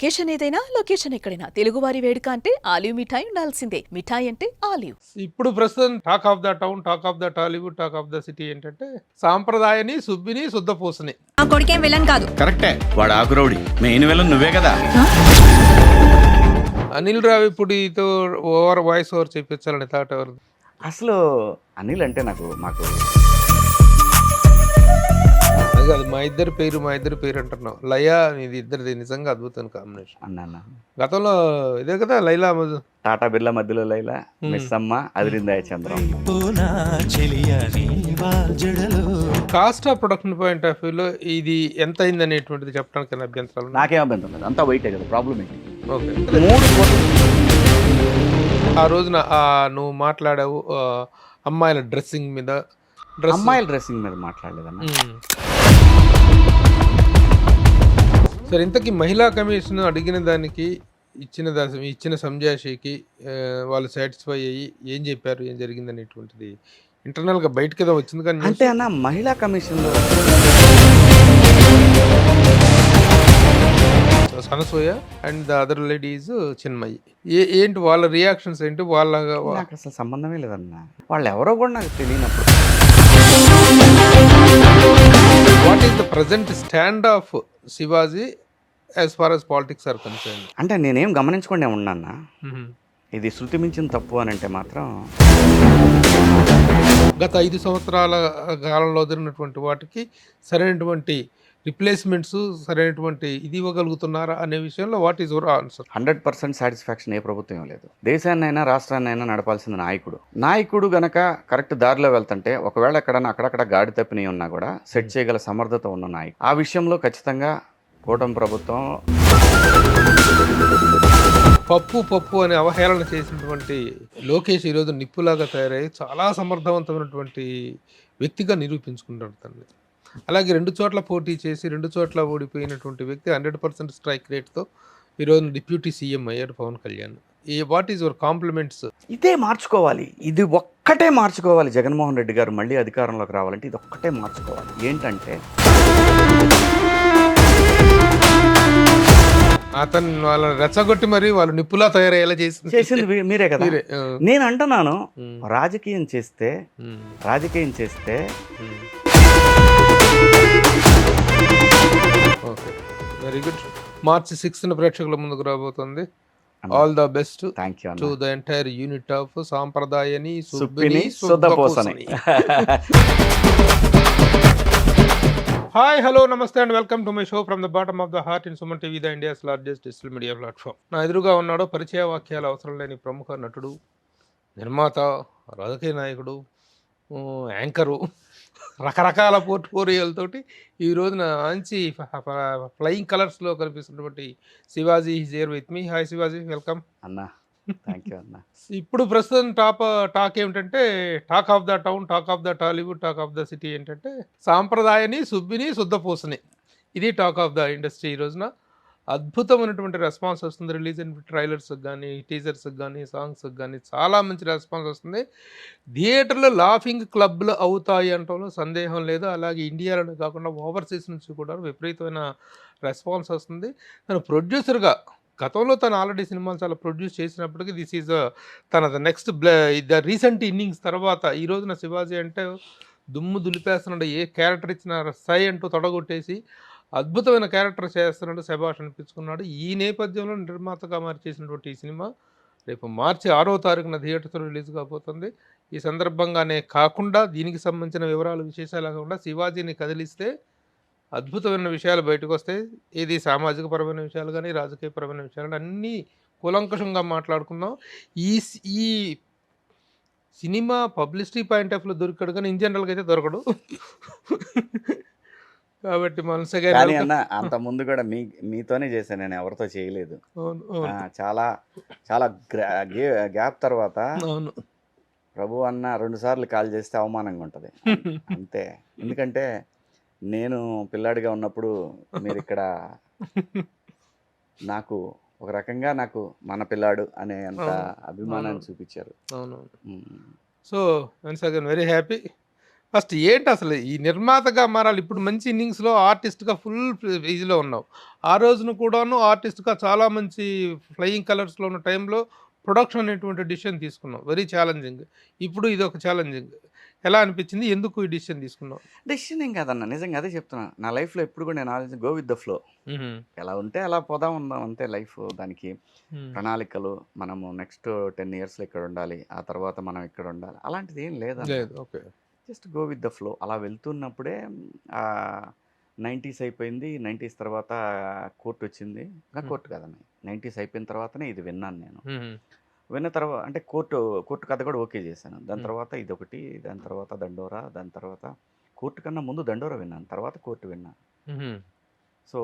Occasion ఏదైనా location ఎక్కడైనా తెలుగువారి వేడుక అంటే ఆలివ్ మిఠాయి ఉండాల్సిందే. మిఠాయి అంటే ఆలివ్. ఇప్పుడు ప్రస్తుతం talk of the town, talk of the Tollywood, talk of the city ఏంటంటే సాంప్రదాయని, సుబ్బిని, శుద్ధపూసని. ఆ కొడుకేం విలన్ కాదు. కరెక్టే, వాడు ఆకురౌడి. మెయిన్ విలన్ నువ్వే కదా. అనిల్ రావిపూడితో వాయిస్ ఓవర్ చేయించాలని థాట్ ఎవరు? అసలు అనిల్ అంటే మాకు అది కాదు, మా ఇద్దరి పేరు అంటున్నావు. లయ ఇది ఇద్దరిది నిజంగా అద్భుతం కాంబినేషన్. అన్న గతంలో ఇదే కదా లైలా టాటా బిర్లా మధ్యలో లైలా, మిస్ అమ్మ, అదిరిందాయ Chandram. Cost of production point of వ్యూలో ఇది ఎంత అయింది అనేటువంటిది చెప్పడానికి అభ్యంతరాలు ఉన్నాయి? నాకేం అభ్యంతరం లేదు, అంతా వైటే కదా. ప్రాబ్లం ఏంటి? ఓకే, 3 కోట్లు. ఆ రోజున నువ్వు మాట్లాడావు అమ్మాయిల డ్రెస్సింగ్ మీద. అమ్మాయిల డ్రెస్సింగ్ మీద మాట్లాడలేదన్న. సరే, ఇంతకీ మహిళా కమిషన్ అడిగిన దానికి ఇచ్చిన సంజాషికి వాళ్ళు సాటిస్ఫై అయ్యి ఏం చెప్పారు, ఏం జరిగింది అనేటువంటిది ఇంటర్నల్గా బయటకి ఏదో వచ్చింది. కానీ అంటే అన్న మహిళా కమిషన్లో సనసోయ and the other ladies Chinmayi, ఏంటి వాళ్ళ రియాక్షన్స్ ఏంటి? నాకు అసలు సంబంధమే లేదన్న. వాళ్ళు ఎవరో కూడా నాకు తెలియనప్పుడు. What is the present stand of Shivaji as far as politics are concern? అంటే నేనేం గమనించకుండా ఉన్నాన్న. ఇది శృతి మించిన తప్పు అని అంటే మాత్రం గత 5 సంవత్సరాల కాలంలో జరిగినటువంటి వాటికి సరైనటువంటి రిప్లేస్మెంట్స్, సరైనటువంటి ఇది ఇవ్వగలుగుతున్నారా అనే విషయంలో what is your answer? 100% satisfaction ఏ ప్రభుత్వం లేదు. దేశాన్నైనా రాష్ట్రాన్నైనా నడపాల్సిన నాయకుడు గనక కరెక్ట్ దారిలో వెళ్తుంటే, ఒకవేళ ఎక్కడన్నా అక్కడక్కడ గాడి తప్పినవి ఉన్నా కూడా సెట్ చేయగల సమర్థత ఉన్న నాయకుడు. ఆ విషయంలో ఖచ్చితంగా కూటమి ప్రభుత్వం పప్పు అని అవహేళన చేసినటువంటి లోకేష్ ఈరోజు నిప్పులాగా తయారై చాలా సమర్థవంతమైనటువంటి వ్యక్తిగా నిరూపించుకుంటాడు తనని. అలాగే 2 చోట్ల పోటీ చేసి 2 చోట్ల ఓడిపోయినటువంటి వ్యక్తి 100% స్ట్రైక్ రేట్తో ఈరోజు డిప్యూటీ సీఎం అయ్యాడు Pawan Kalyan. What is your compliments? ఇదే మార్చుకోవాలి, ఇది ఒక్కటే మార్చుకోవాలి. జగన్మోహన్ రెడ్డి గారు మళ్ళీ అధికారంలోకి రావాలంటే ఇది ఒక్కటే మార్చుకోవాలి. ఏంటంటే అతను వాళ్ళని రెచ్చగొట్టి మరి వాళ్ళు నిప్పులా తయారయ్యేలా చేసింది మీరే కదా. నేను అంటున్నాను, రాజకీయం చేస్తే ఓకే, వెరీ గుడ్. మార్చి 6న ప్రేక్షకుల ముందుకు రాబోతుంది. All the best to the entire unit of Sampradayini, Subbini, Shuddhapoosani. Hi, hello, నమస్తే and welcome to my show from the bottom of the heart in Suman TV, the India's largest digital media platform. నా ఎదురుగా ఉన్నాడు పరిచయ వాక్యాలు అవసరం లేని ప్రముఖ నటుడు, నిర్మాత, రాజకీయ నాయకుడు, యాంకరు, రకరకాల పోర్ట్ఫోలియోలతోటి ఈ రోజున మంచి ఫ్లయింగ్ కలర్స్లో కనిపిస్తున్నటువంటి Shivaji is here with me. Hi Shivaji, welcome అన్నా. థ్యాంక్ యూ అన్న. ఇప్పుడు ప్రస్తుతం టాక్ ఏమిటంటే talk of the town, talk of the Tollywood, talk of the city ఏంటంటే సాంప్రదాయని, సుబ్బిని, శుద్ధపూసని. ఇది టాక్ ఆఫ్ ద ఇండస్ట్రీ. ఈ రోజున అద్భుతమైనటువంటి రెస్పాన్స్ వస్తుంది. రిలీజ్ అయిన ట్రైలర్స్కి కానీ, టీజర్స్కి కానీ, సాంగ్స్కి కానీ చాలా మంచి రెస్పాన్స్ వస్తుంది. థియేటర్లో లాఫింగ్ క్లబ్లు అవుతాయి అంటంలో సందేహం లేదు. అలాగే ఇండియాలోనే కాకుండా ఓవర్సీస్ నుంచి కూడా విపరీతమైన రెస్పాన్స్ వస్తుంది. తను ప్రొడ్యూసర్గా గతంలో తను ఆల్రెడీ సినిమాలు చాలా ప్రొడ్యూస్ చేసినప్పటికీ this is the next the recent innings తర్వాత ఈ రోజున శివాజీ అంటే దుమ్ము దులిపేస్తున్నాడు. ఏ క్యారెక్టర్ ఇచ్చినా సై అంటూ తొడగొట్టేసి అద్భుతమైన క్యారెక్టర్ చేస్తున్నాడు, శభాష్ అనిపించుకున్నాడు. ఈ నేపథ్యంలో నిర్మాతగా చేసినటువంటి ఈ సినిమా రేపు మార్చి 6వ తారీఖున థియేటర్స్లో రిలీజ్ కాబోతుంది. ఈ సందర్భంగానే కాకుండా దీనికి సంబంధించిన వివరాలు, విశేషాలు కాకుండా శివాజీని కదిలిస్తే అద్భుతమైన విషయాలు బయటకు వస్తాయి. ఇది సామాజిక పరమైన విషయాలు కానీ, రాజకీయపరమైన విషయాలు కానీ అన్నీ కూలంకషంగా మాట్లాడుకుందాం. ఈ సినిమా పబ్లిసిటీ పాయింట్ ఆఫ్ వ్యూలో దొరికాడు కానీ ఇన్ జనరల్గా అయితే దొరకడు. కాబట్టి మనసుగా అన్న అంత ముందు కూడా మీతోనే చేశాను, నేను ఎవరితో చేయలేదు. చాలా చాలా గ్యాప్ తర్వాత ప్రభు అన్న 2 సార్లు కాల్ చేస్తే అవమానంగా ఉంటుంది అంతే. ఎందుకంటే నేను పిల్లాడిగా ఉన్నప్పుడు మీరు ఇక్కడ నాకు ఒక రకంగా నాకు మన పిల్లాడు అనే అంత అభిమానాన్ని చూపించారు. అవును. So once again very happy. First ఏంటి అసలు ఈ నిర్మాతగా మారాలి? ఇప్పుడు మంచి ఇన్నింగ్స్‌లో ఆర్టిస్ట్‌గా ఫుల్ ఇదిలో ఉన్నావు. ఆ రోజున కూడాను ఆర్టిస్ట్‌గా చాలా మంచి ఫ్లయింగ్ కలర్స్‌లో ఉన్న టైంలో ప్రొడక్షన్ అనేటువంటి డిసిషన్ తీసుకున్నావు. Very challenging. ఇప్పుడు ఇదొక ఛాలెంజింగ్. ఎలా అనిపించింది? ఎందుకు ఈ డిసిషన్ తీసుకున్నావు? డెసిషన్ ఏం కాదన్న, నిజంగా అదే చెప్తున్నా. నా లైఫ్‌లో ఎప్పుడు కూడా నేను ఆలోచించి గో విత్ ద ఫ్లో. హుహు. ఎలా ఉంటే అలా పోదాం ఉందాం అంతే లైఫ్. దానికి హ్మ్. ప్రణాళికలు, మనము నెక్స్ట్ 10 ఇయర్స్‌లో ఇక్కడ ఉండాలి, ఆ తర్వాత మనం ఇక్కడ ఉండాలి, అలాంటిది ఏం లేదన్న. లేదు. Okay. Just go with the flow. అలా వెళ్తున్నప్పుడే 90s అయిపోయింది. 90s తర్వాత కోర్ట్ వచ్చింది. కోర్ట్ కాదన్న, 90s అయిపోయిన తర్వాతనే ఇది విన్నాను నేను. హుహు. విన్న తర్వాత అంటే కోర్టు కథ కూడా ఓకే చేశాను. దాని హ్మ్. తర్వాత ఇదొకటి, దాని తర్వాత దండోరా, దాని తర్వాత కోర్టు కన్నా ముందు దండోరా విన్నాను, తర్వాత కోర్టు విన్నాను. హుహు. సో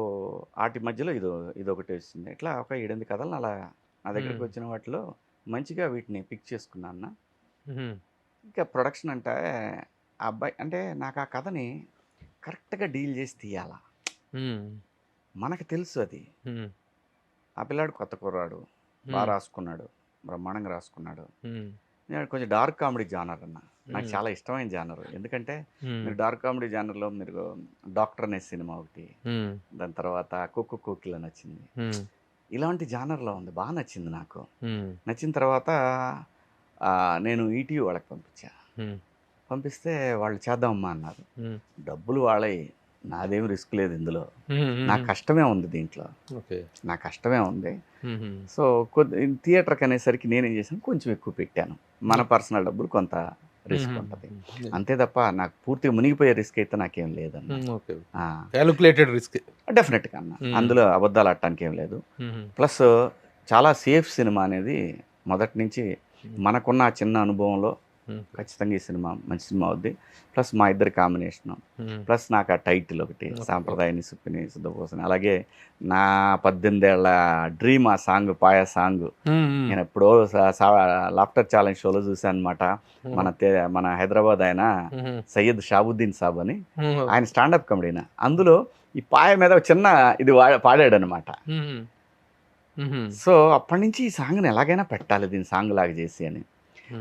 వాటి మధ్యలో ఇదొకటి వచ్చింది. ఇట్లా ఒక 7-8 కథలను అలా నా దగ్గరికి వచ్చిన వాటిలో మంచిగా వీటిని పిక్ చేసుకున్నాను అన్న. హుహు. ఇంకా ప్రొడక్షన్ అంటే ఆ అబ్బాయి అంటే నాకు ఆ కథని కరెక్ట్గా డీల్ చేసి తీయాల. హ్మ్. మనకు తెలుసు అది. హ్మ్. ఆ పిల్లాడు కొత్త కుర్రాడు, బాగా రాసుకున్నాడు, బ్రహ్మాండంగా రాసుకున్నాడు. హ్మ్. నేను కొంచెం డార్క్ కామెడీ జానర్ అన్న, నాకు హ్మ్. చాలా ఇష్టమైన జానర్. ఎందుకంటే హ్మ్. మీరు డార్క్ కామెడీ జానర్లో మీరు డాక్టర్ అనే సినిమా ఒకటి, హ్మ్. దాని తర్వాత కుక్కు కోకిల నచ్చింది. హ్మ్. ఇలాంటి జానర్లో ఉంది, బాగా నచ్చింది నాకు. హ్మ్. నచ్చిన తర్వాత నేను ఈటీవీ వాళ్ళకి పంపించా. హ్మ్. పంపిస్తే వాళ్ళు చేద్దామమ్మా అన్నారు. హ్మ్. డబ్బులు వాళ్ళవి, నాదేం రిస్క్ లేదు ఇందులో, హ్మ్. నా కష్టమే ఉంది దీంట్లో, ఓకే. నా కష్టమే ఉంది. హుహు. సో థియేటర్కి అనేసరికి నేనేం చేశాను, కొంచెం ఎక్కువ పెట్టాను. మన పర్సనల్ డబ్బులు కొంత రిస్క్ ఉంటుంది, అంతే తప్ప నాకు పూర్తిగా మునిగిపోయే రిస్క్ అయితే నాకేం లేదన్న. ఓకే. Calculated risk. డెఫినెట్గా అన్న, అందులో అబద్ధాలు ఆడటానికి ఏం లేదు. ప్లస్ చాలా సేఫ్ సినిమా అనేది మొదటి నుంచి మనకున్న ఆ చిన్న అనుభవంలో ఖచ్చితంగా ఈ సినిమా మంచి సినిమా అవుద్ది. ప్లస్ మా ఇద్దరి కాంబినేషను, ప్లస్ నాకు ఆ టైటిల్ ఒకటి, సాంప్రదాయాన్ని సుప్పిని శుద్ధపోసని, అలాగే నా 18 ఏళ్ల డ్రీమ్ ఆ సాంగ్, పాయ సాంగ్ నేను ఎప్పుడో లాఫ్టర్ ఛాలెంజ్ షోలో చూశాను అనమాట. మన హైదరాబాద్ ఆయన సయ్యద్ షాబుద్దీన్ సాబ్ అని, ఆయన స్టాండప్ కమెడీనా, అందులో ఈ పాయ మీద ఒక చిన్న ఇది పాడాడు అనమాట. సో అప్పటి నుంచి ఈ సాంగ్ని ఎలాగైనా పెట్టాలి, దీని సాంగ్ లాగా చేసి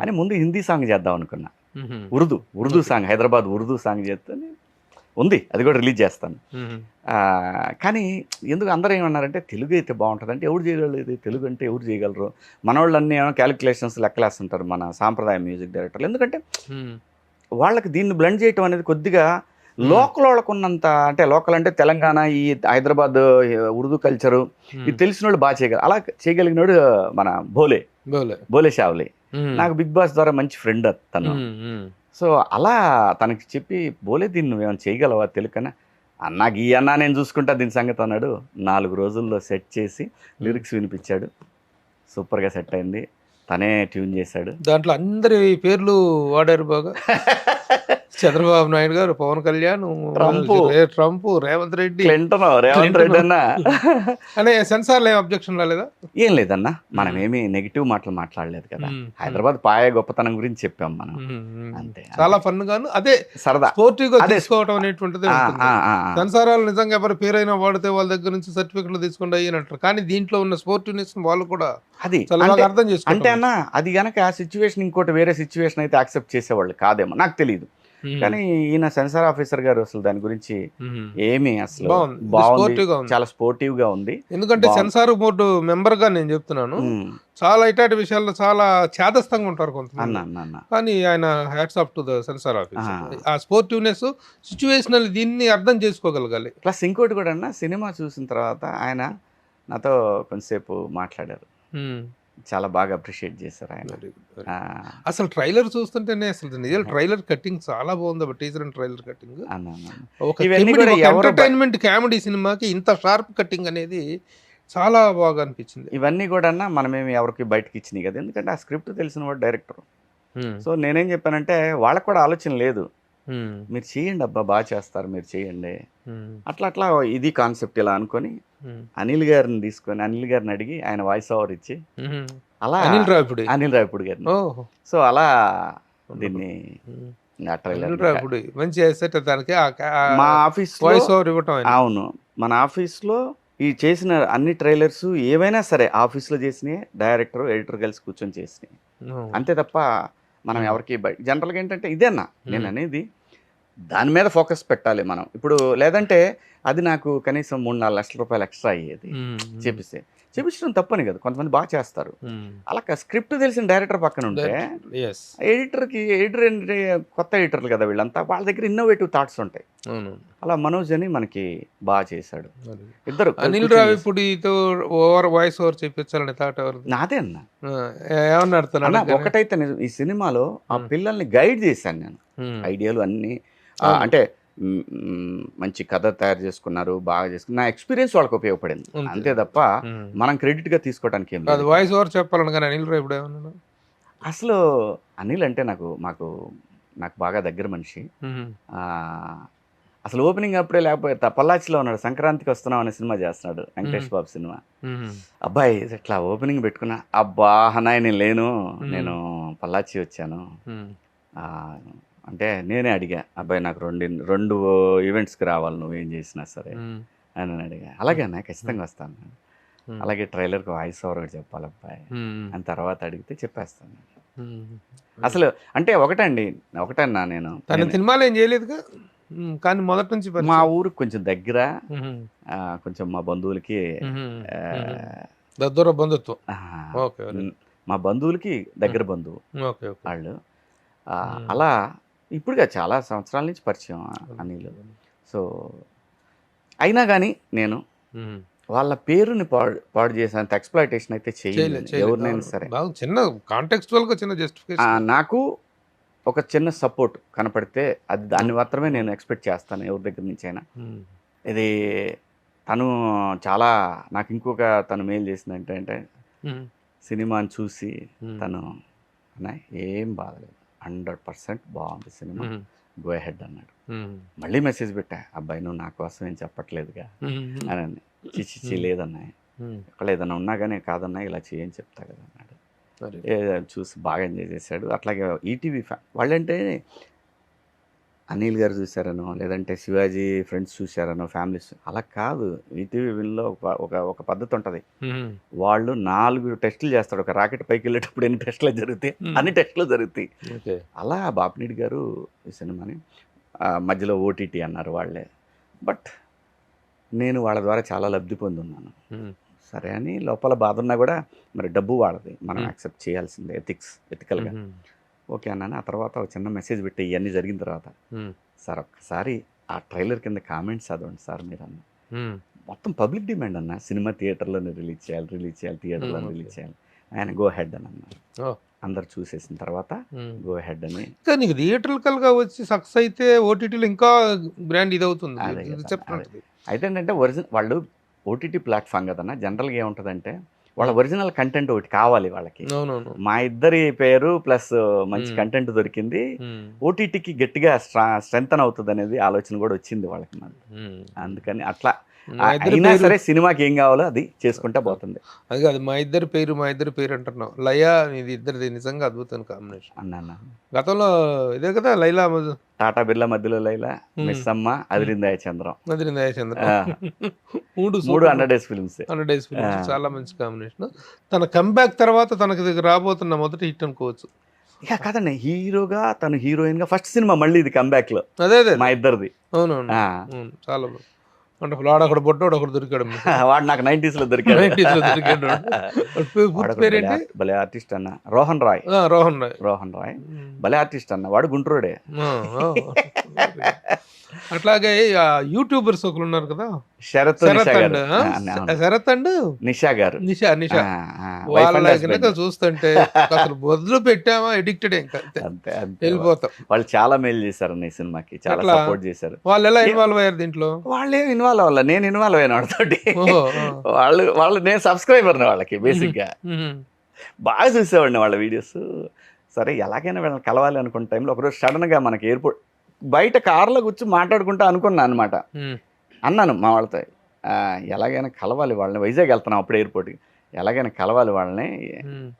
అని ముందు హిందీ సాంగ్ చేద్దాం అనుకున్నా. ఉర్దూ సాంగ్, హైదరాబాద్ ఉర్దూ సాంగ్ చేస్తే ఉంది, అది కూడా రిలీజ్ చేస్తాను. కానీ ఎందుకు అందరూ ఏమన్నారంటే తెలుగు అయితే బాగుంటుంది అంటే, ఎవరు చేయగలరు తెలుగు అంటే, ఎవరు చేయగలరు, మన వాళ్ళు అన్నీ ఏమో క్యాలిక్యులేషన్స్ లెక్కలేస్తుంటారు మన సాంప్రదాయ మ్యూజిక్ డైరెక్టర్లు. ఎందుకంటే వాళ్ళకి దీన్ని బ్లెండ్ చేయటం అనేది కొద్దిగా లోకల్ వాళ్ళకు ఉన్నంత, అంటే లోకల్ అంటే తెలంగాణ, ఈ హైదరాబాద్ ఉర్దూ కల్చరు ఇది తెలిసిన వాళ్ళు బాగా చేయగలరు. అలా చేయగలిగినోడు మన బోలే షావ్లీ. నాకు బిగ్ బాస్ ద్వారా మంచి ఫ్రెండ్ తను. సో అలా తనకి చెప్పి, బోలే దీన్ని నువ్వేమైనా చేయగలవా తెలుకన్నా, అన్నా గీ అన్నా నేను చూసుకుంటా దీని సంగతి అన్నాడు. 4 రోజుల్లో సెట్ చేసి లిరిక్స్ వినిపించాడు, సూపర్గా సెట్ అయింది. తనే ట్యూన్ చేశాడు. దాంట్లో అందరి పేర్లు వాడారు బాగా. చంద్రబాబు నాయుడు గారు, పవన్ కళ్యాణ్, ట్రంప్, రేవంత్ రెడ్డి, రేవంత్ రెడ్డి అన్న అనే సెన్సార్లో ఏం అబ్జెక్షన్ రాలేదా? ఏం లేదన్నా, మనం ఏమి నెగిటివ్ మాటలు మాట్లాడలేదు కదా. హైదరాబాద్ పాయ గొప్పతనం గురించి చెప్పాం మనం, అంతే. చాలా ఫన్ గాను, అదే సరదా స్పోర్టివ్ గా తీసుకోవడం అనేటువంటిది. సెన్సారాలు నిజంగా ఎవరి పేరైనా వాడితే వాళ్ళ దగ్గర నుంచి సర్టిఫికెట్లు తీసుకుంటే అని అంటారు, కానీ దీంట్లో ఉన్న స్పోర్టివ్నెస్ వాళ్ళు కూడా అది అర్థం చేసుకుంటారు. అంటే అన్న, అది గనక ఆ సిచ్యువేషన్ ఇంకోటి వేరే సిచ్యువేషన్ అయితే యాక్సెప్ట్ చేసేవాళ్ళు కాదేమో, నాకు తెలియదు. కానీ ఈయన సెన్సార్ ఆఫీసర్ గారు అసలు దాని గురించి ఏమి అసలు బాగుంది, చాలా స్పోర్టివ్ గా ఉంది. ఎందుకంటే సెన్సార్ బోర్డు మెంబర్ గా నేను చెప్తున్నాను, చాలా ఇట్లాంటి విషయాల్లో చాలా చేదస్తంగా ఉంటారు కొంతమంది, కానీ ఆయన hats off to the censor office. ఆ స్పోర్టివ్నెస్, సిచ్యువేషనల్, దీన్ని అర్థం చేసుకోగలగాలి. ప్లస్ ఇంకోటి కూడా అన్న, సినిమా చూసిన తర్వాత ఆయన నాతో కొంతసేపు మాట్లాడారు, చాలా బాగా అప్రిషియేట్ చేశారు ఆయన. అసలు ట్రైలర్ చూస్తుంటేనే అసలు నిజం ట్రైలర్ కట్టింగ్ చాలా బాగుంది. Teaser and trailer cutting entertainment comedy సినిమాకి ఇంత షార్ప్ కట్టింగ్ అనేది చాలా బాగా అనిపించింది. ఇవన్నీ కూడా మనమేమి ఎవరికి బయటకి ఇచ్చినాయి కదా, ఎందుకంటే ఆ స్క్రిప్ట్ తెలిసిన వాడు డైరెక్టర్. సో నేనేం చెప్పానంటే, వాళ్ళకి కూడా ఆలోచన లేదు, మీరు చేయండి అబ్బా, బాగా చేస్తారు, మీరు చేయండి, అట్లా ఇది కాన్సెప్ట్ ఇలా అనుకొని అనిల్ గారిని తీసుకొని, అనిల్ గారిని అడిగి ఆయన వాయిస్ ఓవర్ ఇచ్చి, అలా అనిల్ రావిపూడి గారిని, సో అలా దీన్ని మంచి మా ఆఫీస్ వాయిస్ ఓవర్ ఇవ్వటం. అవును, మన ఆఫీస్లో ఈ చేసిన అన్ని ట్రైలర్స్ ఏవైనా సరే ఆఫీస్లో చేసినాయి, డైరెక్టర్ ఎడిటర్ కలిసి కూర్చొని చేసినాయి, అంతే తప్ప మనం ఎవరికి జనరల్గా ఏంటంటే ఇదేనా నేను అనేది, దాని మీద ఫోకస్ పెట్టాలి మనం ఇప్పుడు. లేదంటే అది నాకు కనీసం 3-4 లక్షల రూపాయలు ఎక్స్ట్రా అయ్యేది చేపించడం తప్పని కదా, కొంతమంది బాగా చేస్తారు. అలా స్క్రిప్ట్ తెలిసిన డైరెక్టర్ పక్కన ఉంటే ఎడిటర్ అంటే కొత్త ఎడిటర్లు కదా వీళ్ళంతా, వాళ్ళ దగ్గర ఇన్నోవేటివ్ థాట్స్ ఉంటాయి. అలా మనోజ్ అని మనకి బాగా చేశాడు. ఇద్దరు అనిల్ రావు ఇప్పుడు ఓవర్ వాయిస్ ఓవర్ చేపించాలని థాట్ ఎవరు? నాదే అన్న. ఏమన్నా ఒకటైతే ఈ సినిమాలో ఆ పిల్లల్ని గైడ్ చేశాను నేను, ఐడియాలు అన్నీ. అంటే మంచి కథ తయారు చేసుకున్నారు, బాగా చేసుకున్నారు. నా ఎక్స్పీరియన్స్ వాళ్ళకి ఉపయోగపడింది అంతే తప్ప మనం క్రెడిట్ గా తీసుకోవడానికి ఏం లేదు. వాయిస్ ఓవర్ చెప్పాలని కానీ అనిల్ రావు ఇప్పుడు ఏమన్నా? అసలు అనిల్ అంటే నాకు బాగా దగ్గర మనిషి. అసలు ఓపెనింగ్ అప్పుడే లేకపోతే పల్లాచిలో ఉన్నాడు, సంక్రాంతికి వస్తున్నాం అనే సినిమా చేస్తున్నాడు, వెంకటేష్ బాబు సినిమా. అబ్బాయి ఇట్లా ఓపెనింగ్ పెట్టుకున్నా, అబ్బా అన్నయ్య నేను లేను, నేను పల్లాచి వచ్చాను అంటే నేనే అడిగా, అబ్బాయి నాకు 2 ఈవెంట్స్కి రావాలి నువ్వేం చేసినా సరే అని అడిగా. అలాగే అన్న ఖచ్చితంగా వస్తాను, అలాగే ట్రైలర్కి వాయిస్ ఓవర్ ఒకటి చెప్పాలి అబ్బాయి అని తర్వాత అడిగితే చెప్పేస్తాను. అసలు అంటే ఒకటన్నా నేను సినిమాలో ఏం చేయలేదుగా, కానీ మొదటి నుంచి మా ఊరికి కొంచెం దగ్గర, కొంచెం మా బంధువులకి దూర బంధుత్వం, మా బంధువులకి దగ్గర బంధువు వాళ్ళు. అలా ఇప్పుడుగా చాలా సంవత్సరాల నుంచి పరిచయం అనిల్. సో అయినా కానీ నేను వాళ్ళ పేరుని పాడు చేసేంత ఎక్స్‌ప్లాయిటేషన్ అయితే చేయలేదు ఎవరినైనా సరే. చిన్న కాంటెక్స్చువల్‌గా చిన్న జస్టిఫికేషన్, నాకు ఒక చిన్న సపోర్ట్ కనపడితే అది దాన్ని మాత్రమే నేను ఎక్స్పెక్ట్ చేస్తాను ఎవరి దగ్గర నుంచి అయినా. ఇది తను చాలా నాకు ఇంకొక తను మెయిల్ చేసింది ఏంటంటే, సినిమాని చూసి తను ఏం బాధలేదు, 100% బాగుంది సినిమా, గో హెడ్ అన్నాడు. మళ్ళీ మెసేజ్ పెట్టా, అబ్బాయి నువ్వు నా కోసం ఏం చెప్పట్లేదుగా అని. చిచ్చి లేదన్నా, ఇక్కడ ఏదైనా ఉన్నా కానీ కాదన్నా ఇలా చేయని చెప్తా కదా అన్నాడు. చూసి బాగా ఎంజాయ్ చేశాడు. అట్లాగే ఈటీవీ వాళ్ళంటే అనిల్ గారు చూశారనో, లేదంటే శివాజీ ఫ్రెండ్స్ చూశారనో, ఫ్యామిలీస్ అలా కాదు. ఈటీవీ విన్లో ఒక పద్ధతి ఉంటుంది. వాళ్ళు 4 టెస్టులు చేస్తాడు. ఒక రాకెట్ పైకి వెళ్ళేటప్పుడు ఎన్ని టెస్టులు జరుగుతాయి, అన్ని టెస్టులు జరుగుతాయి. అలా బాపినీడి గారు ఈ సినిమాని మధ్యలో ఓటీటీ అన్నారు వాళ్ళే, బట్ నేను వాళ్ళ ద్వారా చాలా లబ్ధి పొంది ఉన్నాను. సరే అని లోపల బాధ ఉన్నా కూడా మరి డబ్బు వాళ్ళది, మనం యాక్సెప్ట్ చేయాల్సిందే, ఎథికల్గా. ఓకే అన్నాను. ఆ తర్వాత ఒక చిన్న మెసేజ్ పెట్టి ఇవన్నీ జరిగిన తర్వాత, సార్ ఒక్కసారి ఆ ట్రైలర్ కింద కామెంట్స్ చదవండి సార్ మీరు అన్న. మొత్తం పబ్లిక్ డిమాండ్ అన్న, సినిమా థియేటర్లోనే రిలీజ్ చేయాలి, థియేటర్లో రిలీజ్ చేయాలి. ఆయన గో హెడ్ అని అన్నారు. అందరు చూసేసిన తర్వాత గో హెడ్ అని. నీకు థియేటర్కల్గా వచ్చి సక్సెస్ అయితే ఓటీటీలో ఇంకా బ్రాండ్ ఇది అవుతుంది. అయితే ఏంటంటే వాళ్ళు ఓటీటీ ప్లాట్ఫామ్ కదన్నా, జనరల్గా ఏముంటుందంటే వాళ్ళ ఒరిజినల్ కంటెంట్ ఒకటి కావాలి వాళ్ళకి. మా ఇద్దరి పేరు ప్లస్ మంచి కంటెంట్ దొరికింది, ఓటీటీకి గట్టిగా స్ట్రెంథన్ అవుతుంది అనేది ఆలోచన కూడా వచ్చింది వాళ్ళకి. అందుకని అట్లా అయినా సరే సినిమాకి ఏం కావాలో అది చేసుకుంటా పోతుంది. అది కాదు, మా ఇద్దరి పేరు అంటున్నావు, లయా ఇది ఇద్దరిది నిజంగా అద్భుతం కాంబినేషన్ అన్న. గతంలో ఇదే కదా లైలా, టాటా బిర్లా మధ్యలో లైలా, మిస్ అమ్మ, అదిరిందాయ చంద్రం, 3 100 డేస్ ఫిల్మ్స్, చాలా మంచి కాంబినేషన్. తన కంబ్యాక్ తర్వాత తనకి రాబోతున్న మొదటి హిట్ అనుకోవచ్చు. ఇక కాదండి, హీరోగా తను హీరోయిన్ గా ఫస్ట్ సినిమా మళ్ళీ ఇది కంబ్యాక్ లో. అదే మా ఇద్దరిది. అవునవును, చాలా వండర్ఫుల్. ఆడొకడు బొట్టోడు ఒకడు దొరికాడు, వాడు నాకు 90s లో దొరికాడు. పేరేంటి? భలే ఆర్టిస్ట్ అన్న, రోహన్ రాయ్. భలే ఆర్టిస్ట్ అన్న, వాడు గుంటూరుడే. అట్లాగే యూట్యూబర్స్ ఒకరు ఉన్నారు కదా, శరత్ అండ్ నిషా గారు. నిషా వాళ్ళ కనుక చూస్తుంటే అసలు వదిలి పెట్టామా, ఎడిక్టెడ్ ఇంకా వెళ్ళిపోతాం. వాళ్ళు చాలా మేలు చేశారు ఈ సినిమాకి, చాలా సపోర్ట్ చేశారు. వాళ్ళు ఎలా ఇన్వాల్వ్ అయ్యారు దీంట్లో? వాళ్ళే ఇన్వాల్వ్ అవ్వాలి, నేను ఇన్వాల్వ్ అయిన వాళ్ళతోటి. వాళ్ళు నేను సబ్స్క్రైబర్ వాళ్ళకి బేసిక్ గా బాగా చూసేవాడిని వాళ్ళ వీడియోస్. సరే ఎలాగైనా వీళ్ళని కలవాలి అనుకున్న టైంలో ఒకరోజు సడన్ గా మనకి ఎయిర్పోర్ట్ బయట కార్లో కూర్చొని మాట్లాడుకుంటా అనుకున్నా అనమాట. అన్నాను మా వాళ్ళతో, ఎలాగైనా కలవాలి వాళ్ళని, వైజాగ్ వెళ్తున్నాం అప్పుడు ఎయిర్పోర్ట్కి, ఎలాగైనా కలవాలి వాళ్ళని,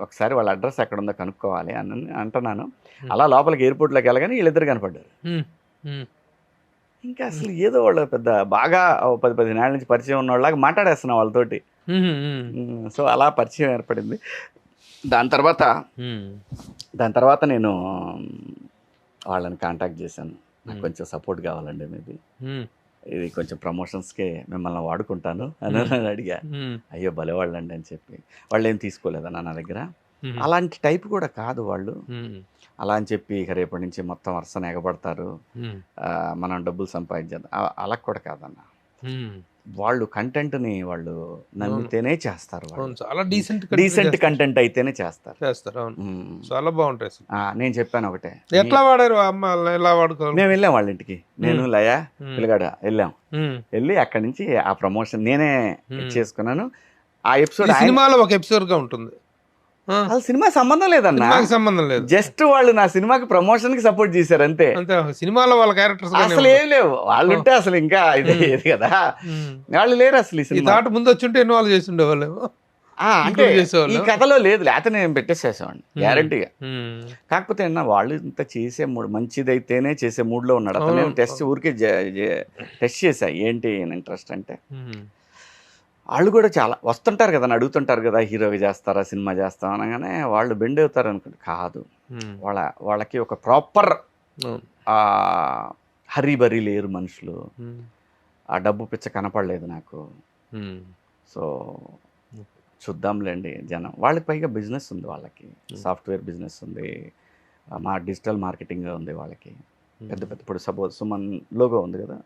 ఒకసారి వాళ్ళ అడ్రస్ ఎక్కడ ఉందో కనుక్కోవాలి అని అంటున్నాను. అలా లోపలికి ఎయిర్పోర్ట్లోకి వెళ్ళగానే వీళ్ళిద్దరు కనపడ్డారు. ఇంకా అసలు ఏదో వాళ్ళు పెద్ద బాగా 10-15 ఏళ్ళ నుంచి పరిచయం ఉన్న వాళ్ళలాగా మాట్లాడేస్తున్నాం వాళ్ళతోటి. సో అలా పరిచయం ఏర్పడింది. దాని తర్వాత నేను వాళ్ళని కాంటాక్ట్ చేశాను. నాకు కొంచెం సపోర్ట్ కావాలండి మీది, ఇది కొంచెం ప్రమోషన్స్కే మిమ్మల్ని వాడుకుంటాను అని అడిగా. అయ్యో భలేవాళ్ళండి అని చెప్పి వాళ్ళు ఏం తీసుకోలేదన్న నా దగ్గర. అలాంటి టైప్ కూడా కాదు వాళ్ళు. అలా అని చెప్పి ఇక రేపటి నుంచి మొత్తం వరుసన ఎగబడతారు, మనం డబ్బులు సంపాదించేద్దాం, అలా కూడా కాదన్న. వాళ్ళు కంటెంట్ని వాళ్ళు నమ్మితేనే చేస్తారు, చాలా డీసెంట్ కంటెంట్ అయితేనే చేస్తారు. చాలా బాగుంటాయి. నేను చెప్పాను ఒకటే, ఎట్లా వాడారు అమ్మ, ఎలా వాడుకోవాలి? మేము వెళ్ళాం వాళ్ళ ఇంటికి, నేను లయ పిల్లగాడ వెళ్ళాం. వెళ్ళి అక్కడి నుంచి ఆ ప్రమోషన్ నేనే చేసుకున్నాను. ఆ ఎపిసోడ్ సినిమాలో ఒక ఎపిసోడ్ గా ఉంటుంది, అసలు సినిమా సంబంధం లేదన్న, సంబంధం లేదు. జస్ట్ వాళ్ళు నా సినిమాకి ప్రమోషన్ కి సపోర్ట్ చేశారు అంతే. సినిమాలో వాళ్ళ క్యారెక్టర్స్ అసలు ఏం లేవు, వాళ్ళు ఉంటే అసలు ఇంకా ఇది కదా, వాళ్ళు లేరు అసలు. ఈ తాట ముందు వచ్చి ఉంటే ఇన్వాల్వ్ చేసి ఉండేవాళ్ళు, అంటే ఈ కథలో లేదు, లేకపోతే నేను పెట్టేసేసామండి గ్యారంటీగా. కాకపోతే అన్న వాళ్ళు ఇంత చేసే మూడు మంచిదైతేనే చేసే మూడ్లో ఉన్నాడు అతను. నేను టెస్ట్ ఊరికే టెస్ట్ చేశా ఏంటి ఇంట్రెస్ట్ అంటే. వాళ్ళు కూడా చాలా వస్తుంటారు కదా, అడుగుతుంటారు కదా, హీరోగా చేస్తారా సినిమా చేస్తాం అనగానే వాళ్ళు బెండ్ అవుతారు అనుకుంటే కాదు. వాళ్ళకి ఒక ప్రాపర్ హరీ బరీ లేరు మనుషులు. ఆ డబ్బు పిచ్చ కనపడలేదు నాకు. సో చూద్దాంలేండి జనం. వాళ్ళకి పైగా బిజినెస్ ఉంది, వాళ్ళకి సాఫ్ట్వేర్ బిజినెస్ ఉంది, మా డిజిటల్ మార్కెటింగ్ ఉంది వాళ్ళకి. పెద్ద పెద్ద ఇప్పుడు సపోజ్ సుమన్ లోగో ఉంది కదా,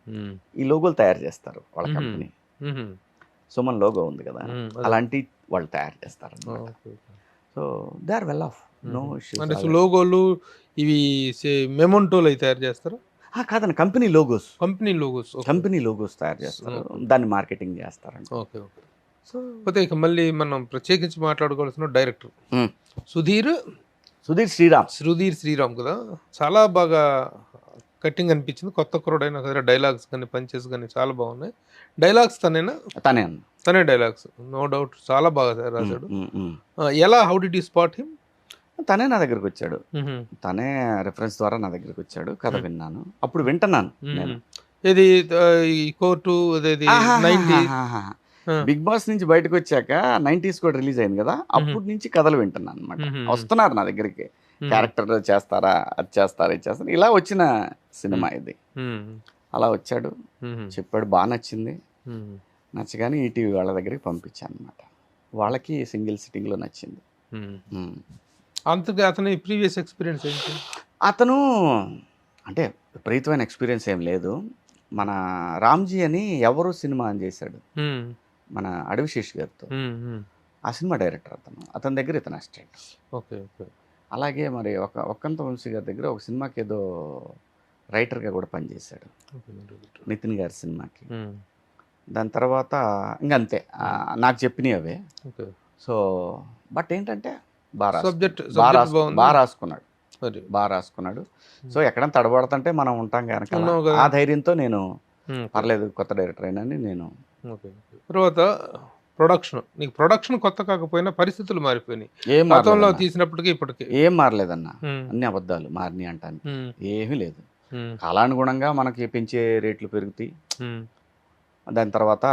ఈ లోగోలు తయారు చేస్తారు వాళ్ళ కంపెనీ. సుమన్ లోగో ఉంది కదా, అలాంటి వాళ్ళు తయారు చేస్తారు. So they are well off, no issues. లోగోలు ఇవి మెమోంటోలు అవి తయారు చేస్తారు కాదండి, కంపెనీ లోగోస్ తయారు చేస్తారు, దాన్ని మార్కెటింగ్ చేస్తారండి. Okay okay. సో పోతే ఇక మళ్ళీ మనం ప్రత్యేకించి మాట్లాడుకోవాల్సిన డైరెక్టర్ సుధీర్ శ్రీరామ్ కదా, చాలా బాగా కట్టింగ్ అనిపించింది. కొత్త కుర్రోడైన కదా, డైలాగ్స్ కానీ పంచెస్ కానీ చాలా బాగున్నాయి. డైలాగ్స్ తనే డైలాగ్స్ నో డౌట్ చాలా బాగా రాశాడు. ఎలా, how did you spot him? తనే నా దగ్గరకు వచ్చాడు, తనే రెఫరెన్స్ ద్వారా నా దగ్గరకు వచ్చాడు. కథ విన్నాను, అప్పుడు వింటున్నాను నేను. ఇది కోర్టు బిగ్ బాస్ నుంచి బయటకు వచ్చాక 90s కూడా రిలీజ్ అయింది కదా, అప్పటి నుంచి కథలు వింటున్నాను అనమాట. వస్తున్నారు నా దగ్గరికి, క్యారెక్టర్ చేస్తారా, అది చేస్తారా, ఇది చేస్తారా, ఇలా వచ్చిన సినిమా ఇది. అలా వచ్చాడు, చెప్పాడు, బాగా నచ్చింది. నచ్చగానే ఈటీవీ వాళ్ళ దగ్గరికి పంపించాను అనమాట. వాళ్ళకి సింగిల్ సిట్టింగ్లో నచ్చింది. అంతగా అతని ప్రీవియస్ ఎక్స్పీరియన్స్ ఏంటి? అతను అంటే విపరీతమైన ఎక్స్పీరియన్స్ ఏం లేదు. మన రామ్జీ అని ఎవరు సినిమా అని చేశాడు మన అడవిశేష్ గారితో, ఆ సినిమా డైరెక్టర్ అతని దగ్గర ఇతను అసిస్టెంట్. Okay okay. అలాగే మరి ఒక్కంత వంశీ గారి దగ్గర ఒక సినిమాకి ఏదో రైటర్గా కూడా పనిచేశాడు, నితిన్ గారి సినిమాకి. దాని తర్వాత ఇంకంతే నాకు చెప్పినవి అవే. సో బట్ ఏంటంటే బాగా రాసుకున్నాడు. సో ఎక్కడైనా తడబడుతుంటే మనం ఉంటాం కనుక ఆ ధైర్యంతో నేను పర్లేదు కొత్త డైరెక్టర్ అయినా నేను. తర్వాత ప్రొడక్షన్ కొత్త కాకపోయినా పరిస్థితులు మారిపోయినాయి. గతంలో తీసినప్పటికీ ఇప్పటికీ ఏం మారలేదన్న, అన్ని అబద్ధాలు మారినాయి అంటాను, ఏమీ లేదు. కాలానుగుణంగా మనకి పెంచే రేట్లు పెరుగుతాయి, దాని తర్వాత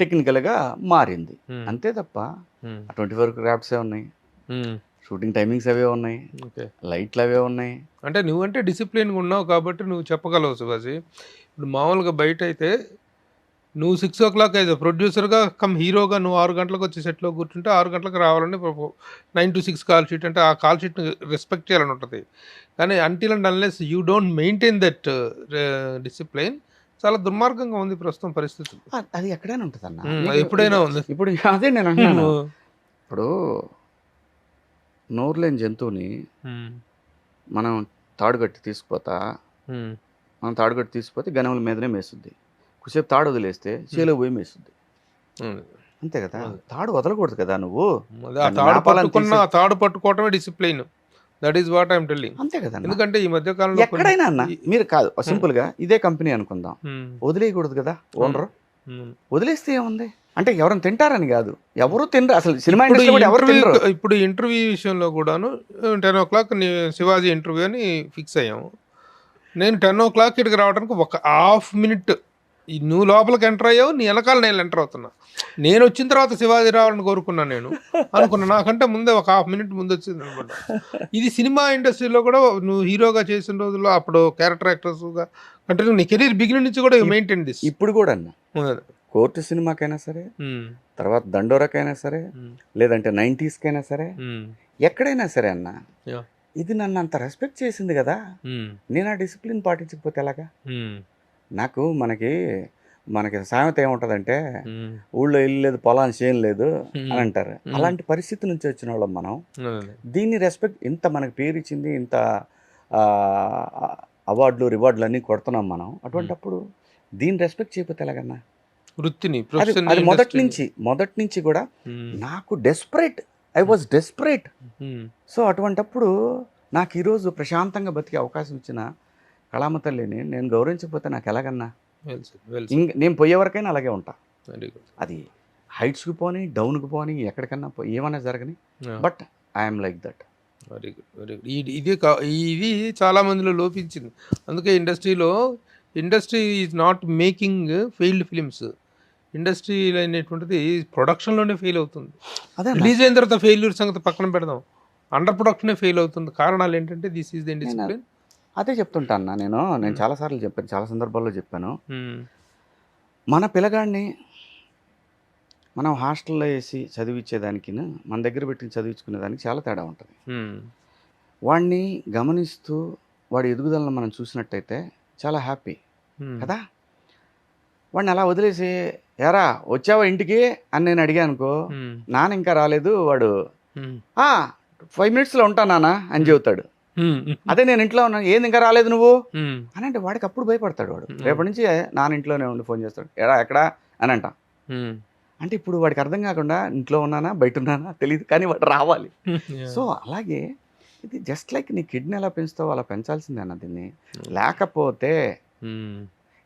టెక్నికల్గా మారింది అంతే తప్ప 24 క్రాఫ్ట్సే ఉన్నాయి, షూటింగ్ టైమింగ్స్ అవే ఉన్నాయి, లైట్లు అవే ఉన్నాయి. అంటే నువ్వంటే డిసిప్లిన్గా ఉన్నావు కాబట్టి నువ్వు చెప్పగలవు శివాజీ. ఇప్పుడు మామూలుగా బయట అయితే నువ్వు 6 o'clock అయితే ప్రొడ్యూసర్గా కమ్ హీరోగా నువ్వు 6 గంటలకు వచ్చి సెట్లో కూర్చుంటే 6 గంటలకు రావాలని 9 to 6 కాల్ షీట్, అంటే ఆ కాల్ షీట్ని రెస్పెక్ట్ చేయాలని ఉంటుంది. కానీ until and unless you don't maintain that discipline చాలా దుర్మార్గంగా ఉంది ప్రస్తుతం పరిస్థితి. అది ఎక్కడైనా ఉంటుంది అన్న, ఎప్పుడైనా ఉంది. ఇప్పుడు అదే నేను అంటున్నాను, ఇప్పుడు నోరు లేని జంతువుని మనం తాడుగట్టి తీసుకుపోతే గనముల మీదనే మేస్తుంది, కొద్దిసేపు తాడు వదిలేస్తే చేలో పోయి మేస్తుంది, అంతే కదా. తాడు వదలకూడదు కదా నువ్వు, తాడు పట్టుకోవటమే discipline. That is what I'm telling. అంతే కదా. ఎందుకంటే ఈ మధ్య కాలంలో ఎక్కడైనా అన్న మీరు కాదు, సింపుల్ గా ఇదే కంపెనీ అనుకుందాం, వదిలేయకూడదు కదా ఓనర్. వదిలేస్తే ఏముంది అంటే ఎవరైనా తింటారని కాదు, ఎవరు తినరు అసలు సినిమా ఇండస్ట్రీ ఎవరు తినరు. ఇప్పుడు ఇంటర్వ్యూ విషయంలో కూడాను 10 o'clock శివాజీ ఇంటర్వ్యూ అని ఫిక్స్ అయ్యాము. నేను 10 o'clock ఇక్కడికి రావడానికి ఒక ½ minute నువ్వు లోపలికి ఎంటర్ అయ్యావు, నీ వెనకాల నేను ఎంటర్ అవుతున్నా. నేను వచ్చిన తర్వాత శివాజీ రావాలని కోరుకున్నాను నేను అనుకున్నా. నాకంటే ముందే ఒక హాఫ్ మినిట్ ముందు వచ్చింది అనమాట. ఇది సినిమా ఇండస్ట్రీలో కూడా నువ్వు హీరోగా చేసిన రోజుల్లో అప్పుడు క్యారెక్టర్ యాక్టర్స్గా అంటే నీ కెరీర్ బిగినింగ్ నుంచి కూడా మెయింటైన్ దిస్. ఇప్పుడు కూడా అన్న కోర్టు సినిమాకైనా సరే, తర్వాత దండోరకైనా సరే, లేదంటే 90s సరే, ఎక్కడైనా సరే అన్న, ఇది నన్ను అంత రెస్పెక్ట్ చేసింది కదా, నేను ఆ డిసిప్లిన్ పాటించకపోతే ఎలాగా? నాకు మనకి సామెత ఏముంటుందంటే, ఊళ్ళో ఇల్లు లేదు, పొలాన్ని చేయని లేదు అని అంటారు. అలాంటి పరిస్థితి నుంచి వచ్చిన వాళ్ళం మనం. దీన్ని రెస్పెక్ట్, ఇంత మనకి పేరు ఇచ్చింది, ఇంత అవార్డులు రివార్డులు అన్నీ కొడుతున్నాం మనం. అటువంటిప్పుడు దీన్ని రెస్పెక్ట్ చేయకపోతే ఎలాగన్నా? వృత్తిని అది మొదటి నుంచి కూడా నాకు ఐ వాజ్ డెస్పరేట్. సో అటువంటప్పుడు నాకు ఈరోజు ప్రశాంతంగా బతికే అవకాశం ఇచ్చిన కళామ తల్లిని నేను గౌరవించకపోతే నాకు ఎలాగన్నా? నేను పోయే వరకైనా అలాగే ఉంటా. అది హైట్స్కి పోని, డౌన్కి పోని, ఎక్కడికన్నా ఏమన్నా జరగని, but I'm like that. Very good. ఇది చాలా మందిలో లోపించింది. అందుకే industry is not making failed films. Industry అనేటువంటిది ప్రొడక్షన్లోనే ఫెయిల్ అవుతుంది. రిలీజ్ అయిన తర్వాత ఫెయిల్యూర్ సంగతి పక్కన పెడదాం, అండర్ ప్రొడక్షనే ఫెయిల్ అవుతుంది. కారణాలు ఏంటంటే దిస్ ఈజ్ ది డిసిప్లిన్. అదే చెప్తుంటాను నేను చాలాసార్లు చెప్పాను, చాలా సందర్భాల్లో చెప్పాను. మన పిల్లగాడిని మనం హాస్టల్లో వేసి చదివించేదానికి, మన దగ్గర పెట్టి చదివించుకునేదానికి చాలా తేడా ఉంటుంది. వాడిని గమనిస్తూ వాడి ఎదుగుదలను మనం చూసినట్టయితే చాలా హ్యాపీ కదా. వాడిని అలా వదిలేసి, ఎరా వచ్చావా ఇంటికి అని నేను అడిగాను అనుకో, నాన్న ఇంకా రాలేదు, వాడు 5 minutesలో ఉంటా నాన్న అని చెబుతాడు. అదే నేను ఇంట్లో ఉన్నాను, ఏంది ఇంకా రాలేదు నువ్వు అని అంటే వాడికి అప్పుడు భయపడతాడు. వాడు రేపటి నుంచి నాన్న ఇంట్లోనే ఉండి ఫోన్ చేస్తాడు, ఎక్కడా అని అంట. అంటే ఇప్పుడు వాడికి అర్థం కాకుండా ఇంట్లో ఉన్నానా బయట ఉన్నానా తెలియదు, కానీ వాడు రావాలి. సో అలాగే ఇది జస్ట్ లైక్ నీ కిడ్నీ ఎలా పెంచుతావో అలా పెంచాల్సిందే అన్న దీన్ని. లేకపోతే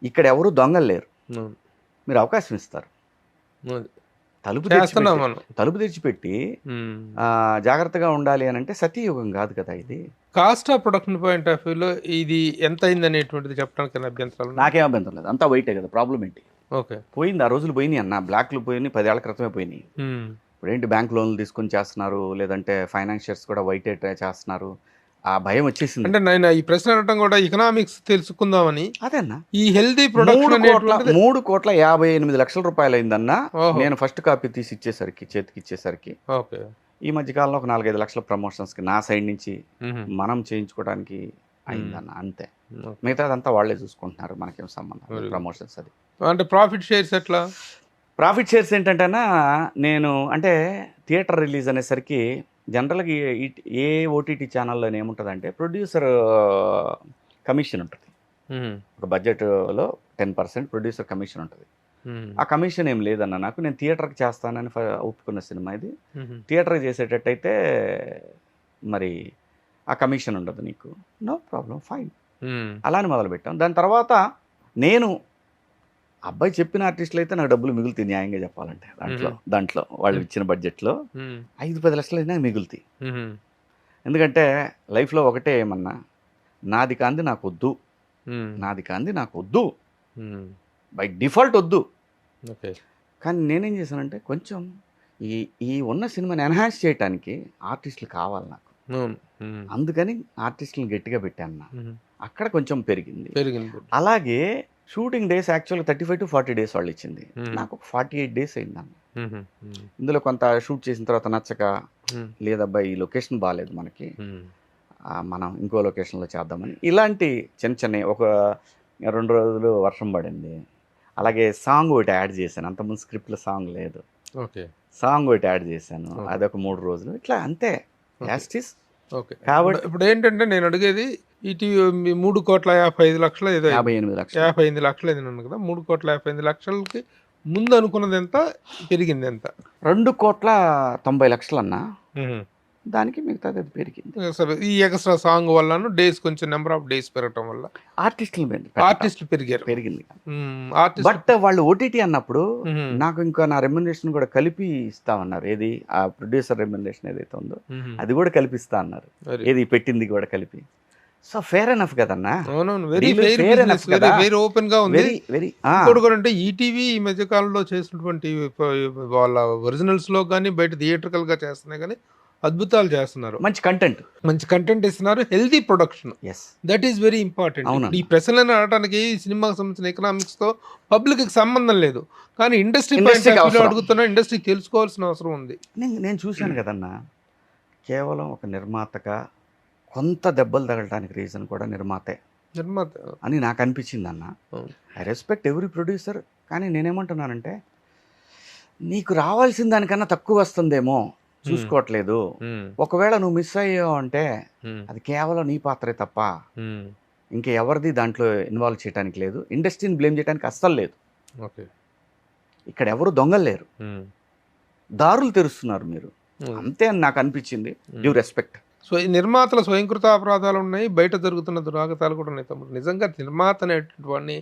ఇక్కడ ఎవరు దొంగలు లేరు, మీరు అవకాశం ఇస్తారు. తలుపు తెచ్చిపెట్టి జాగ్రత్తగా ఉండాలి అని అంటే సతీయుగం కాదు కదా ఇది. Cost of production point of వ్యూలో ఇది ఎంత అయింది అనేటువంటిది చెప్పడానికి అభ్యంతరాలు? నాకేం అభ్యంతరం లేదు, అంతా వైటే కదా. ప్రాబ్లం ఏంటి? ఓకే, పోయింది, ఆ రోజులు పోయినాయి అన్న. బ్లాక్లు పోయినాయి, 10 ఏళ్ల క్రితమే పోయినాయి. ఇప్పుడు ఏంటి, బ్యాంక్ లోన్లు తీసుకొని చేస్తున్నారు, లేదంటే ఫైనాన్షియర్స్ కూడా వైటే చేస్తున్నారు. ఆ భయం వచ్చేసింది. అంటే నేను ఈ ప్రశ్న అడగడం కూడా ఎకనామిక్స్ తెలుసుకుందామని. అదేనా, ఈ హెల్దీ ప్రొడక్షన్ 3,58,00,000 రూపాయలు అయిందన్నా నేను ఫస్ట్ కాపీ తీసి ఇచ్చేసరికి, చేతికి ఇచ్చేసరికి. ఓకే, ఈ మధ్యకాలంలో ఒక 4-5 లక్షల ప్రమోషన్స్కి నా సైడ్ నుంచి మనం చేయించుకోవడానికి అయిందన్న, అంతే. మిగతాదంతా వాళ్ళే చూసుకుంటున్నారు, మనకేం సంబంధం ప్రమోషన్స్. అది అంటే ప్రాఫిట్ షేర్స్ ఎట్లా? ప్రాఫిట్ షేర్స్ ఏంటంటే నేను అంటే థియేటర్ రిలీజ్ అనేసరికి జనరల్గా ఏ ఓటీటీ ఛానల్లో ఏముంటుందంటే ప్రొడ్యూసర్ కమిషన్ ఉంటుంది. ఒక బడ్జెట్లో 10% ప్రొడ్యూసర్ కమిషన్ ఉంటుంది. ఆ కమిషన్ ఏం లేదన్న నాకు. నేను థియేటర్కి చేస్తానని ఒప్పుకున్న సినిమా ఇది. థియేటర్కి చేసేటట్టయితే మరి ఆ కమిషన్ ఉండదు నీకు, నో ప్రాబ్లం, ఫైన్. అలానే మొదలుపెట్టాం. దాని తర్వాత నేను అబ్బాయి చెప్పిన ఆర్టిస్టులు అయితే నాకు డబ్బులు మిగులుతాయి, న్యాయంగా చెప్పాలంటే. దాంట్లో వాళ్ళు ఇచ్చిన బడ్జెట్లో 5-10 లక్షలు అయినా మిగులుతాయి. ఎందుకంటే లైఫ్లో ఒకటే ఏమన్నా, నాది కాంది నాకు వద్దు, నాది కాంది నాకు వద్దు, బై డిఫాల్ట్ వద్దు. కానీ నేనేం చేశానంటే కొంచెం ఈ ఉన్న సినిమాని ఎన్హాన్స్ చేయడానికి ఆర్టిస్టులు కావాలి నాకు. అందుకని ఆర్టిస్టులను గట్టిగా పెట్టాను. అక్కడ కొంచెం పెరిగింది. అలాగే షూటింగ్ డేస్ యాక్చువల్గా 35 to 40 days వాళ్ళు ఇచ్చింది, నాకు ఒక 48 days అయిందన్న. ఇందులో కొంత షూట్ చేసిన తర్వాత నచ్చక, లేదబ్బా ఈ లొకేషన్ బాగాలేదు మనకి, మనం ఇంకో లొకేషన్లో చేద్దామని, ఇలాంటి చిన్న ఒక 2 రోజులు వర్షం పడింది. అలాగే సాంగ్ ఒకటి యాడ్ చేశాను, అంతకుముందు స్క్రిప్ట్లో సాంగ్ లేదు, సాంగ్ ఒకటి యాడ్ చేశాను, అదొక 3 రోజులు, ఇట్లా అంతే. ఓకే, కాబట్టి ఇప్పుడు ఏంటంటే నేను అడిగేది, ఇటు 3,55,00,000 ఏదో 58 లక్షలు ఏదైనా కదా, 3,55,00,000కి ముందు అనుకున్నది ఎంత, పెరిగింది ఎంత? 2,90,00,000 అన్న, దానికి మిగతాది అది పెరిగింది. సరే, ఈ ఎక్స్ట్రా సాంగ్ వల్ల డేస్ కొంచెం నెంబర్ ఆఫ్ డేస్ పెరగటం వల్ల ఆర్టిస్టులు పెరిగింది. బట్ వాళ్ళు ఓటీటీ అన్నప్పుడు నాకు ఇంకా నా రెమ్యునరేషన్ కూడా కలిపి ఇస్తామన్నారు. ఏది ఆ ప్రొడ్యూసర్ రెమ్యునరేషన్ ఏదైతే ఉందో అది కూడా కలిపిస్తా అన్నారు, ఏది పెట్టింది కూడా కలిపి. సో ఫేర్ ఎనఫ్ కదన్నా. అవునవును, very Deal fair fair business, enough very కదా. వెరీ ఓపెన్ గా ఉంది. వెరీ వెరీ ఇంకోటి కూడా అంటే ఈటీవీ ఈ మధ్య కాలంలో చేసినటువంటి వాళ్ళ ఒరిజినల్స్ లో కానీ బయట థియేట్రికల్ గా చేస్తున్నాయి కానీ అద్భుతాలు చేస్తున్నారు. మంచి కంటెంట్. మంచి కంటెంట్ ఇస్తున్నారు, healthy production. Yes. That is very important. అవునండి. ఈ ప్రశ్నలను ఆడటానికి సినిమాకి సంబంధించిన ఎకనామిక్స్ తో పబ్లిక్ కి సంబంధం లేదు, కానీ ఇండస్ట్రీ Industry కి అవసరం. అడుగుతున్నా, ఇండస్ట్రీకి తెలుసుకోవాల్సిన అవసరం ఉంది. నేను చూశాను కదన్నా, కేవలం ఒక నిర్మాతగా కొంత దెబ్బలు తగలటానికి రీజన్ కూడా నిర్మాతే నిర్మాత అని నాకు అనిపించింది అన్న. ఐ రెస్పెక్ట్ ఎవ్రీ ప్రొడ్యూసర్, కానీ నేనేమంటున్నానంటే నీకు రావాల్సిన దానికన్నా తక్కువ వస్తుందేమో చూసుకోవట్లేదు. ఒకవేళ నువ్వు మిస్ అయ్యావు అంటే అది కేవలం నీ పాత్రే తప్ప ఇంకా ఎవరిది దాంట్లో ఇన్వాల్వ్ చేయడానికి లేదు. ఇండస్ట్రీని బ్లేమ్ చేయడానికి అస్సలు లేదు. ఓకే, ఇక్కడ ఎవరు దొంగలు లేరు, దారులు తెరుస్తున్నారు మీరు, అంతే అని నాకు అనిపించింది. Due respect. సో ఈ నిర్మాతల స్వయంకృత అపరాధాలు ఉన్నాయి, బయట జరుగుతున్న దురాగతాలు కూడా ఉన్నాయి తమ్ముడు. నిజంగా నిర్మాత అనేటువంటి వాడిని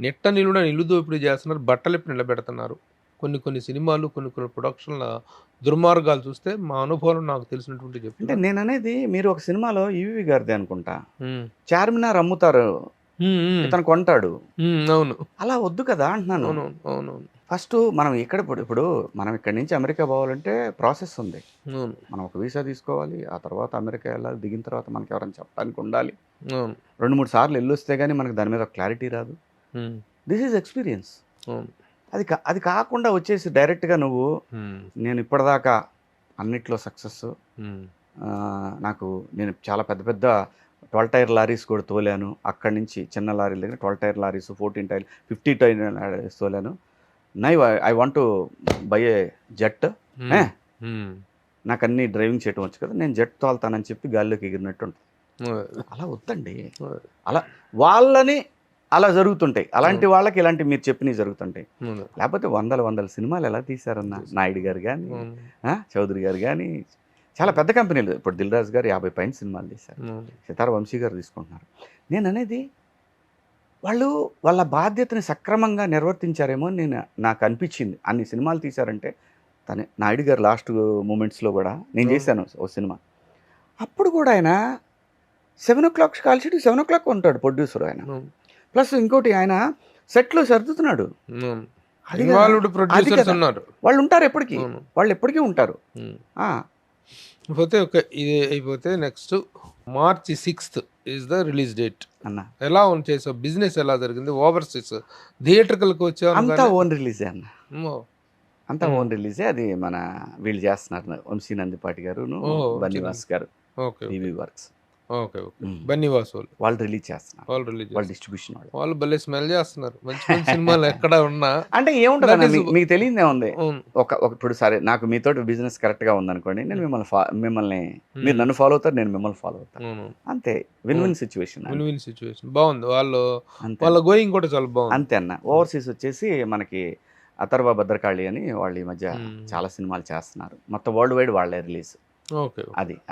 నెట్ట నిలుడ నిలుదోపిడి చేస్తున్నారు, బట్టలు ఇప్పుడు నిలబెడుతున్నారు. కొన్ని సినిమాలు, కొన్ని ప్రొడక్షన్ల దుర్మార్గాలు చూస్తే మా అనుభవం నాకు తెలిసినటువంటి అంటే చెప్తే నేను అనేది, మీరు ఒక సినిమాలో ఈవి గారిది అనుకుంటా, చార్మినార్ అమ్ముతారు, ఇతను కొంటాడు. అవును, అలా వద్దు కదా అంటున్నాను. అవునవును, అవునవును, ఫస్ట్ మనం ఇప్పుడు మనం ఇక్కడి నుంచి అమెరికా పోవాలంటే ప్రాసెస్ ఉంది. అవును, మనం ఒక వీసా తీసుకోవాలి, ఆ తర్వాత అమెరికా వెళ్ళాలి, దిగిన తర్వాత మనకి ఎవరైనా చెప్పడానికి ఉండాలి. అవును, 2-3 సార్లు వెళ్ళొస్తే కానీ మనకి దాని మీద ఒక క్లారిటీ రాదు. This is experience. అవును, అది కాకుండా వచ్చేసి డైరెక్ట్గా నువ్వు నేను ఇప్పటిదాకా అన్నిట్లో సక్సెస్, నేను చాలా పెద్ద పెద్ద 12 టైర్ లారీస్ కూడా తోలాను. అక్కడి నుంచి చిన్న లారీల దగ్గర 12 tyre lorries, 14 tyre, 50 tyre lorries తోలాను. I want to buy a jet. నాకు అన్ని డ్రైవింగ్ చేయటం వచ్చు కదా, నేను జెట్ తోలుతానని చెప్పి గాల్లోకి ఎగిరినట్టు ఉంటుంది. అలా వద్దండి. అలా వాళ్ళని అలా జరుగుతుంటాయి. అలాంటి వాళ్ళకి ఇలాంటి మీరు చెప్పినవి జరుగుతుంటాయి. లేకపోతే వందల సినిమాలు ఎలా తీశారన్న, నాయుడు గారు కానీ, చౌదరి గారు కానీ, చాలా పెద్ద కంపెనీలు. ఇప్పుడు దిల్ రాజు గారు 50 పైన సినిమాలు తీశారు, సితార వంశీ గారు తీసుకుంటున్నారు. నేను అనేది వాళ్ళు వాళ్ళ బాధ్యతని సక్రమంగా నిర్వర్తించారేమో అని నాకు అనిపించింది. అన్ని సినిమాలు తీశారంటే నాయుడు గారు లాస్ట్ మూమెంట్స్లో కూడా నేను చేశాను ఓ సినిమా. అప్పుడు కూడా ఆయన 7 o'clock కాల్ షీట్ 7 o'clock ఉంటాడు ప్రొడ్యూసర్ ఆయన. ప్లస్ ఇంకోటి ఆయన సెట్లో సర్దుతున్నాడు. వాళ్ళు ఉంటారు ఎప్పటికీ, వాళ్ళు ఎప్పటికీ ఉంటారు. అయిపోతే ఇది అయిపోతే next March 6th is the release date అన్న. ఎలా చేసావు, బిజినెస్ ఎలా జరిగింది? ఓవర్సీస్ థియేటర్కి వచ్చావు? అంతా ఓన్ రిలీజే అన్న, అంతా ఓన్ రిలీజే. అది మన వీళ్ళు చేస్తున్నారు, వంశీ నందిపాటి గారు, బన్నీవాస్ గారు, టీవీ వర్క్స్. ఓకే, బన్నీవాస్ వాళ్ళు రిలీజ్ చేస్తున్నారు, వాళ్ళు డిస్ట్రిబ్యూషన్ వాళ్ళు భలే స్మెల్ చేస్తున్నారు. మంచి మంచి సినిమాలు ఎక్కడ ఉన్నా అంటే ఏముంటుంది మీకు తెలియదే ఉంది. ఇప్పుడు సరే నాకు మీతో బిజినెస్ కరెక్ట్ గా ఉందనుకోండి, నేను మిమ్మల్ని మీరు నన్ను ఫాలో అవుతారు, నేను మిమ్మల్ని ఫాలో అవుతాను. అంతే, విన్ విన్ సిచ్యువేషన్. బాగుంది. వాళ్ళ గోయింగ్ కూడా చాలా బాగుంది. అంతే అన్న. ఓవర్సీస్ వచ్చేసి మనకి అథర్వ భద్రకాళి అని వాళ్ళు ఈ మధ్య చాలా సినిమాలు చేస్తున్నారు. మొత్తం వరల్డ్ వైడ్ వాళ్ళే రిలీజ్.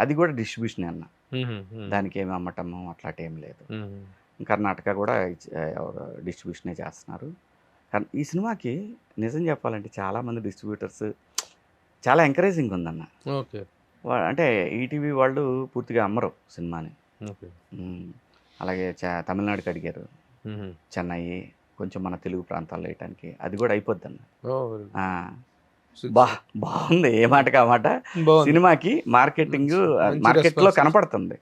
అది కూడా డిస్ట్రిబ్యూషన్ అన్న, దానికి ఏమి అమ్మటము అట్లాంటి ఏం లేదు. కర్ణాటక కూడా డిస్ట్రిబ్యూషనే చేస్తున్నారు. ఈ సినిమాకి నిజం చెప్పాలంటే చాలామంది డిస్ట్రిబ్యూటర్స్ చాలా ఎంకరేజింగ్ ఉందన్న. అంటే ఈటీవీ వాళ్ళు పూర్తిగా అమ్మరు సినిమాని. అలాగే తమిళనాడుకి అడిగారు, చెన్నై, కొంచెం మన తెలుగు ప్రాంతాల్లో వేయటానికి, అది కూడా అయిపోద్ది అన్న. బాగుంది, ఏ మాటకి ఆ మాట. సినిమాకి మార్కెట్లో కనపడుతుంది.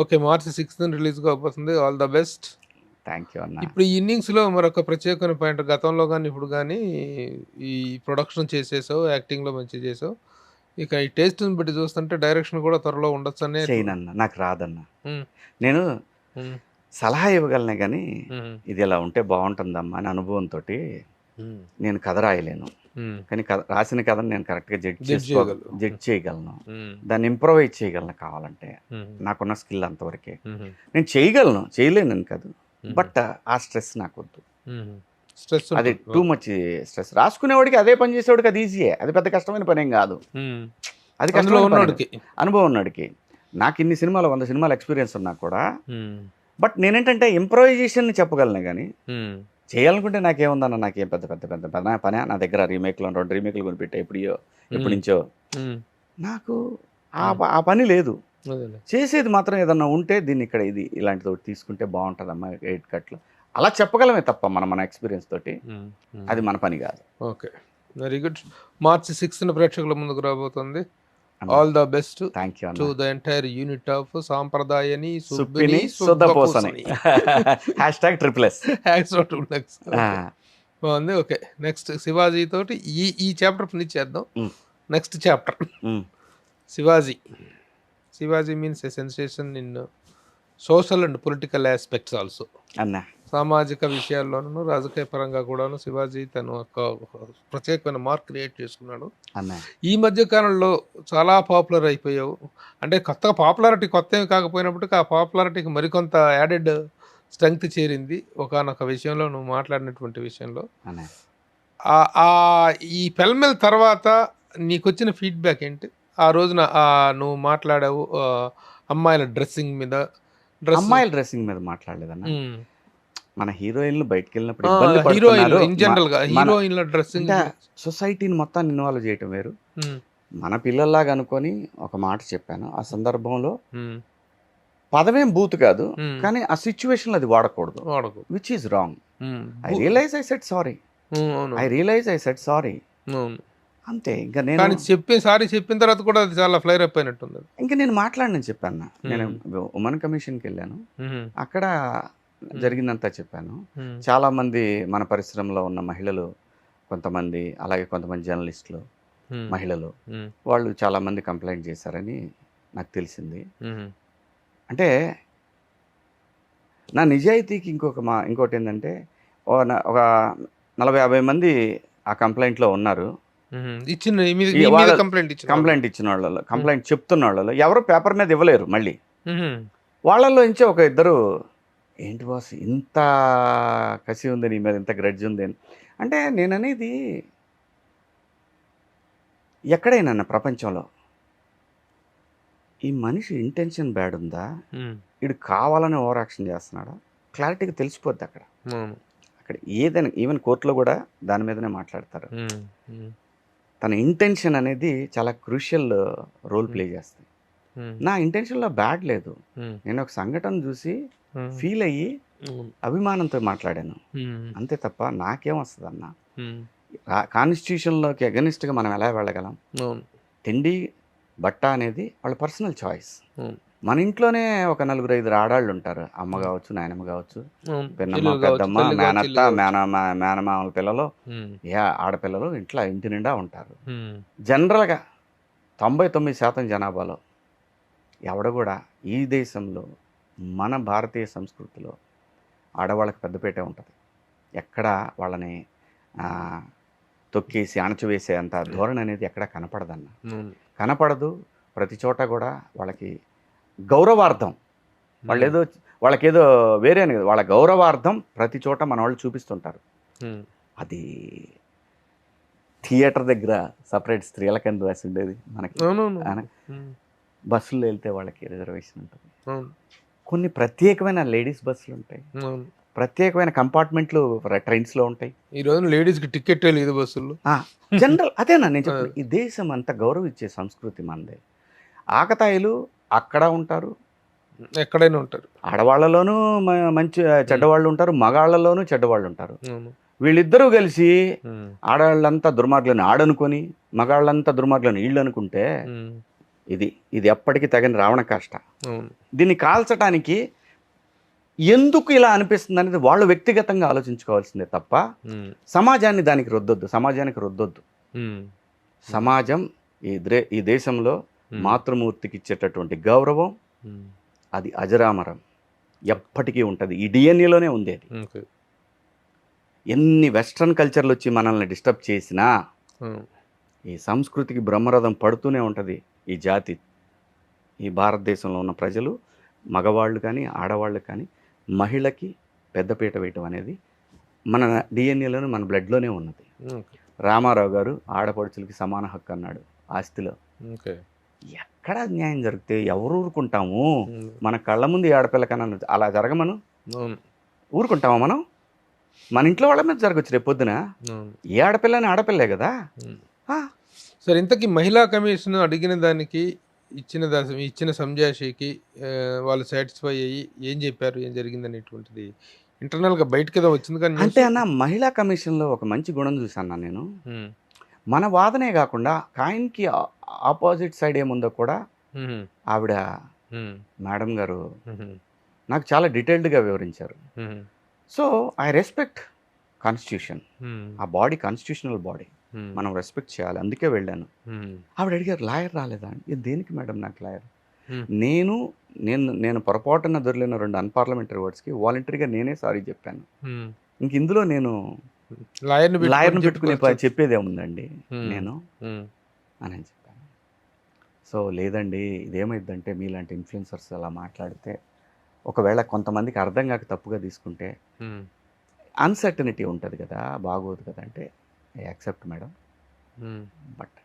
ఓకే, March 6th రిలీజ్ కాబోతుంది. All the best. Thank you అన్న. ఇప్పుడు ఈ ఇన్నింగ్స్లో మరొక ప్రత్యేకమైన పాయింట్, గతంలో కానీ ఇప్పుడు కానీ ఈ ప్రొడక్షన్ చేసేసావు, యాక్టింగ్లో మంచి చేసావు, ఇక ఈ టేస్ట్ని బట్టి చూస్తుంటే డైరెక్షన్ కూడా త్వరలో ఉండొచ్చు అనే. చేయనన్న, నాకు రాదన్న. నేను సలహా ఇవ్వగలనే కానీ ఇది ఇలా ఉంటే బాగుంటుందమ్మా అని అనుభవంతో నేను కథ రాయలేను. కానీ రాసిన కథను నేను కరెక్ట్గా జడ్జ్ చేయగలను, దాన్ని ఇంప్రూవైజ్ చేయగలను కావాలంటే. నాకున్న స్కిల్ అంతవరకే. నేను చేయగలను, చేయలేను కాదు, బట్ ఆ స్ట్రెస్ నాకు వద్దు. అది టూ మచ్ స్ట్రెస్. రాసుకునేవాడికి, అదే పని చేసేవాడికి అది ఈజీయే, అది పెద్ద కష్టమైన పని ఏం కాదు. అది కష్టమైన అనుభవం ఉన్నాడికి. నాకు ఇన్ని సినిమాలు 100 సినిమాల ఎక్స్పీరియన్స్ ఉన్నా కూడా, బట్ నేనేంటంటే ఇంప్రూవైజేషన్ చెప్పగలను కానీ చేయాలనుకుంటే నాకేముందన్న, నాకేం పెద్ద పెద్ద పెద్ద పని నా దగ్గర. రీమేక్లో 2 రీమేక్లు కొనిపెట్టా ఎప్పటి నుంచో. నాకు ఆ పని లేదు. అదేలే. చేసేది మాత్రం ఏదన్నా ఉంటే దీన్ని ఇక్కడ ఇది ఇలాంటిది ఒకటి తీసుకుంటే బాగుంటుందమ్మా ఎయిట్ కట్లు అలా చెప్పగలమే తప్ప మన ఎక్స్పీరియన్స్ తోటి అది మన పని కాదు. Okay, very good. మార్చి 6న ప్రేక్షకుల ముందుకు రాబోతుంది. All the best thank you to the entire unit of Sampradayini Suppini Shuddhapoosani #SSS. బాగుంది. ఓకే, నెక్స్ట్ శివాజీ తోటి ఈ చాప్టర్ ఫినిష్ చేద్దాం. Next chapter Shivaji means a sensation in social and political aspects also. అన్నా సామాజిక విషయాల్లోనూ రాజకీయ పరంగా కూడాను శివాజీ తను ఒక ప్రత్యేకమైన మార్క్ క్రియేట్ చేసుకున్నాడు. అన్నా ఈ మధ్య కాలంలో చాలా పాపులర్ అయిపోయావు. అంటే పాపులారిటీ కొత్త ఏమి కాకపోయినప్పటికీ ఆ పాపులారిటీకి మరికొంత యాడెడ్ స్ట్రెంగ్త్ చేరింది ఒకానొక విషయంలో, నువ్వు మాట్లాడినటువంటి విషయంలో. అన్నా ఈ పెల్మెల్ తర్వాత నీకు వచ్చిన ఫీడ్బ్యాక్ ఏంటి? ఆ రోజున నువ్వు మాట్లాడావు అమ్మాయిల డ్రెస్సింగ్ మీద. అమ్మాయిల డ్రెస్సింగ్ మీద మాట్లాడలేదన్నా. మన హీరోయిన్లు బయటకు వెళ్ళినప్పుడు హీరోయిన్ల డ్రెస్సింగ్ సొసైటీని మొత్తాన్ని ఇన్వాల్వ్ చేయటం వేరు. మన పిల్లల్లాగా అనుకొని ఒక మాట చెప్పాను. ఆ సందర్భంలో పదమేం బూత్ కాదు, కానీ ఆ సిచ్యువేషన్ అది వాడకూడదు, which is wrong. I realise I said sorry అంతే. ఇంకా నేను చెప్పిన తర్వాత కూడా అది చాలా ఫ్లైర్ అప్ అయినట్టుంది. ఇంకా నేను మాట్లాడినని చెప్పాను. నేను ఉమెన్ కమిషన్కి వెళ్ళాను, అక్కడ జరిగిందంతా చెప్పాను. చాలా మంది మన పరిశ్రమలో ఉన్న మహిళలు, కొంతమంది అలాగే కొంతమంది జర్నలిస్టులు మహిళలు వాళ్ళు చాలా మంది కంప్లైంట్ చేశారని నాకు తెలిసింది. అంటే నా నిజాయితీకి ఇంకోటి ఏంటంటే ఒక 40-50 మంది ఆ కంప్లైంట్లో ఉన్నారు. కంప్లైంట్ ఇచ్చిన వాళ్ళలో, కంప్లైంట్ చెప్తున్న వాళ్ళలో ఎవరు పేపర్ మీద ఇవ్వలేరు. మళ్ళీ వాళ్ళల్లో నుంచే ఒక ఇద్దరు, ఏంటి బాస్ ఇంత కసి ఉంది నీ మీద, ఇంత గ్రడ్జ్ ఉంది అంటే, నేననేది ఎక్కడైనా ప్రపంచంలో ఈ మనిషి ఇంటెన్షన్ బ్యాడ్ ఉందా, వీడు కావాలని ఓవర్ యాక్షన్ చేస్తున్నాడా, క్లారిటీగా తెలిసిపోద్ది అక్కడ. ఏదైనా ఈవెన్ కోర్టులో కూడా దాని మీదనే మాట్లాడతారు. తన ఇంటెన్షన్ అనేది చాలా క్రూషియల్ రోల్ ప్లే చేస్తుంది. నా ఇంటెన్షన్లో బ్యాడ్ లేదు. నేను ఒక సంఘటన చూసి ఫీల్ అయ్యి అభిమానంతో మాట్లాడాను అంతే తప్ప నాకేం వస్తుంది అన్న. కాన్స్టిట్యూషన్లోకి అగెనిస్ట్గా మనం ఎలా వెళ్ళగలం? తిండి బట్ట అనేది వాళ్ళ పర్సనల్ చాయిస్. మన ఇంట్లోనే ఒక 4-5 ఆడాళ్ళు ఉంటారు, అమ్మ కావచ్చు, నాయనమ్మ కావచ్చు, పెన్నమ్మ, పెద్దమ్మ, మేనత్త, మేనమామల పిల్లలు, ఆడపిల్లలు ఇంటి నిండా ఉంటారు. జనరల్గా 99% జనాభాలో ఎవడ కూడా ఈ దేశంలో మన భారతీయ సంస్కృతిలో ఆడవాళ్ళకి పెద్దపేటే ఉంటుంది. ఎక్కడ వాళ్ళని తొక్కేసి అణచివేసే అంత ధోరణి అనేది ఎక్కడ కనపడదన్న, కనపడదు. ప్రతి చోట కూడా వాళ్ళకి గౌరవార్థం, వాళ్ళకేదో వేరే అని కదా, వాళ్ళ గౌరవార్థం ప్రతి చోట మన వాళ్ళు చూపిస్తుంటారు. అది థియేటర్ దగ్గర సపరేట్ స్త్రీలకని రాసి ఉండేది మనకి, బస్సుల్లో వెళ్తే వాళ్ళకి రిజర్వేషన్ ఉంటుంది. కొన్ని ప్రత్యేకమైన లేడీస్ బస్సులు ఉంటాయి, ప్రత్యేకమైన కంపార్ట్మెంట్లు ట్రైన్స్లో ఉంటాయి. ఈరోజు లేడీస్కి టికెట్ లేదు బస్సుల్లో. జనరల్ అదేనా నేను చెప్పాను. ఈ దేశం అంతా గౌరవం ఇచ్చే సంస్కృతి మనదే. ఆకతాయిలు అక్కడ ఉంటారు, ఎక్కడైనా ఉంటారు. ఆడవాళ్లలోనూ మంచి చెడ్డవాళ్ళు ఉంటారు, మగాళ్లలోనూ చెడ్డవాళ్ళు ఉంటారు. వీళ్ళిద్దరూ కలిసి ఆడవాళ్ళంతా దుర్మార్గులను ఆడనుకొని మగాళ్ళంతా దుర్మార్గులను వీళ్ళు అనుకుంటే ఇది ఎప్పటికీ తగిన రావణ కాష్ట. దీన్ని కాల్చడానికి ఎందుకు ఇలా అనిపిస్తుంది అనేది వాళ్ళు వ్యక్తిగతంగా ఆలోచించుకోవాల్సిందే తప్ప సమాజాన్ని దానికి రుద్దొద్దు. సమాజం ఈ దేశంలో మాతృమూర్తికి ఇచ్చేటటువంటి గౌరవం అది అజరామరం, ఎప్పటికీ ఉంటుంది. ఈ డిఎన్ఏలోనే ఉంది అది. ఎన్ని వెస్ట్రన్ కల్చర్లు వచ్చి మనల్ని డిస్టర్బ్ చేసినా ఈ సంస్కృతికి బ్రహ్మరథం పడుతూనే ఉంటుంది ఈ జాతి. ఈ భారతదేశంలో ఉన్న ప్రజలు, మగవాళ్ళు కానీ ఆడవాళ్ళు కానీ, మహిళకి పెద్దపీట వేయటం అనేది మన డిఎన్ఏలోనే, మన బ్లడ్లోనే ఉన్నది. రామారావు గారు ఆడపడుచులకి సమాన హక్కు అన్నాడు ఆస్తిలో. ఎక్కడ న్యాయం జరిగితే ఎవరు ఊరుకుంటాము? మన కళ్ళ ముందు ఆడపిల్ల కన్నా అలా జరగమను ఊరుకుంటామా మనం? మన ఇంట్లో వాళ్ళ మీద జరగచ్చు రేపు పొద్దున. ఏ ఆడపిల్లని ఆడపిల్లే కదా. సరే, ఇంతకీ మహిళా కమిషన్ అడిగిన దానికి ఇచ్చిన సంజాషికి వాళ్ళు సాటిస్ఫై అయ్యి ఏం చెప్పారు, ఏం జరిగింది అనేటువంటిది ఇంటర్నల్గా బయటకి ఏదో వచ్చింది కానీ అంటే అన్న మహిళా కమిషన్లో ఒక మంచి గుణం చూసాను నేను. మన వాదనే కాకుండా కాయిన్కి ఆపోజిట్ సైడ్ ఏముందో కూడా ఆవిడ మేడం గారు నాకు చాలా డీటెయిల్డ్గా వివరించారు. So I respect constitution. ఆ బాడీ కాన్స్టిట్యూషనల్ బాడీ, మనం రెస్పెక్ట్ చేయాలి. అందుకే వెళ్ళాను. ఆవిడ అడిగారు లాయర్ రాలేదా అని. "ఇది దేనికి మేడం నాకు లాయర్? నేను నేను నేను పొరపాటున దొరికిన 2 అన్పార్లమెంటరీ వర్డ్స్కి వాలంటరీగా నేనే సారీ చెప్పాను. ఇంక ఇందులో నేను లాయర్ని పెట్టుకునే చెప్పేదేముందండి నేను అని చెప్పాను. సో లేదండి, ఇదేమైందంటే మీలాంటి ఇన్ఫ్లుయెన్సర్స్ అలా మాట్లాడితే ఒకవేళ కొంతమందికి అర్థం కాక తప్పుగా తీసుకుంటే అన్సర్టనిటీ ఉంటుంది కదా, బాగోదు కదా అంటే ఐ యాక్సెప్ట్ మేడం, బట్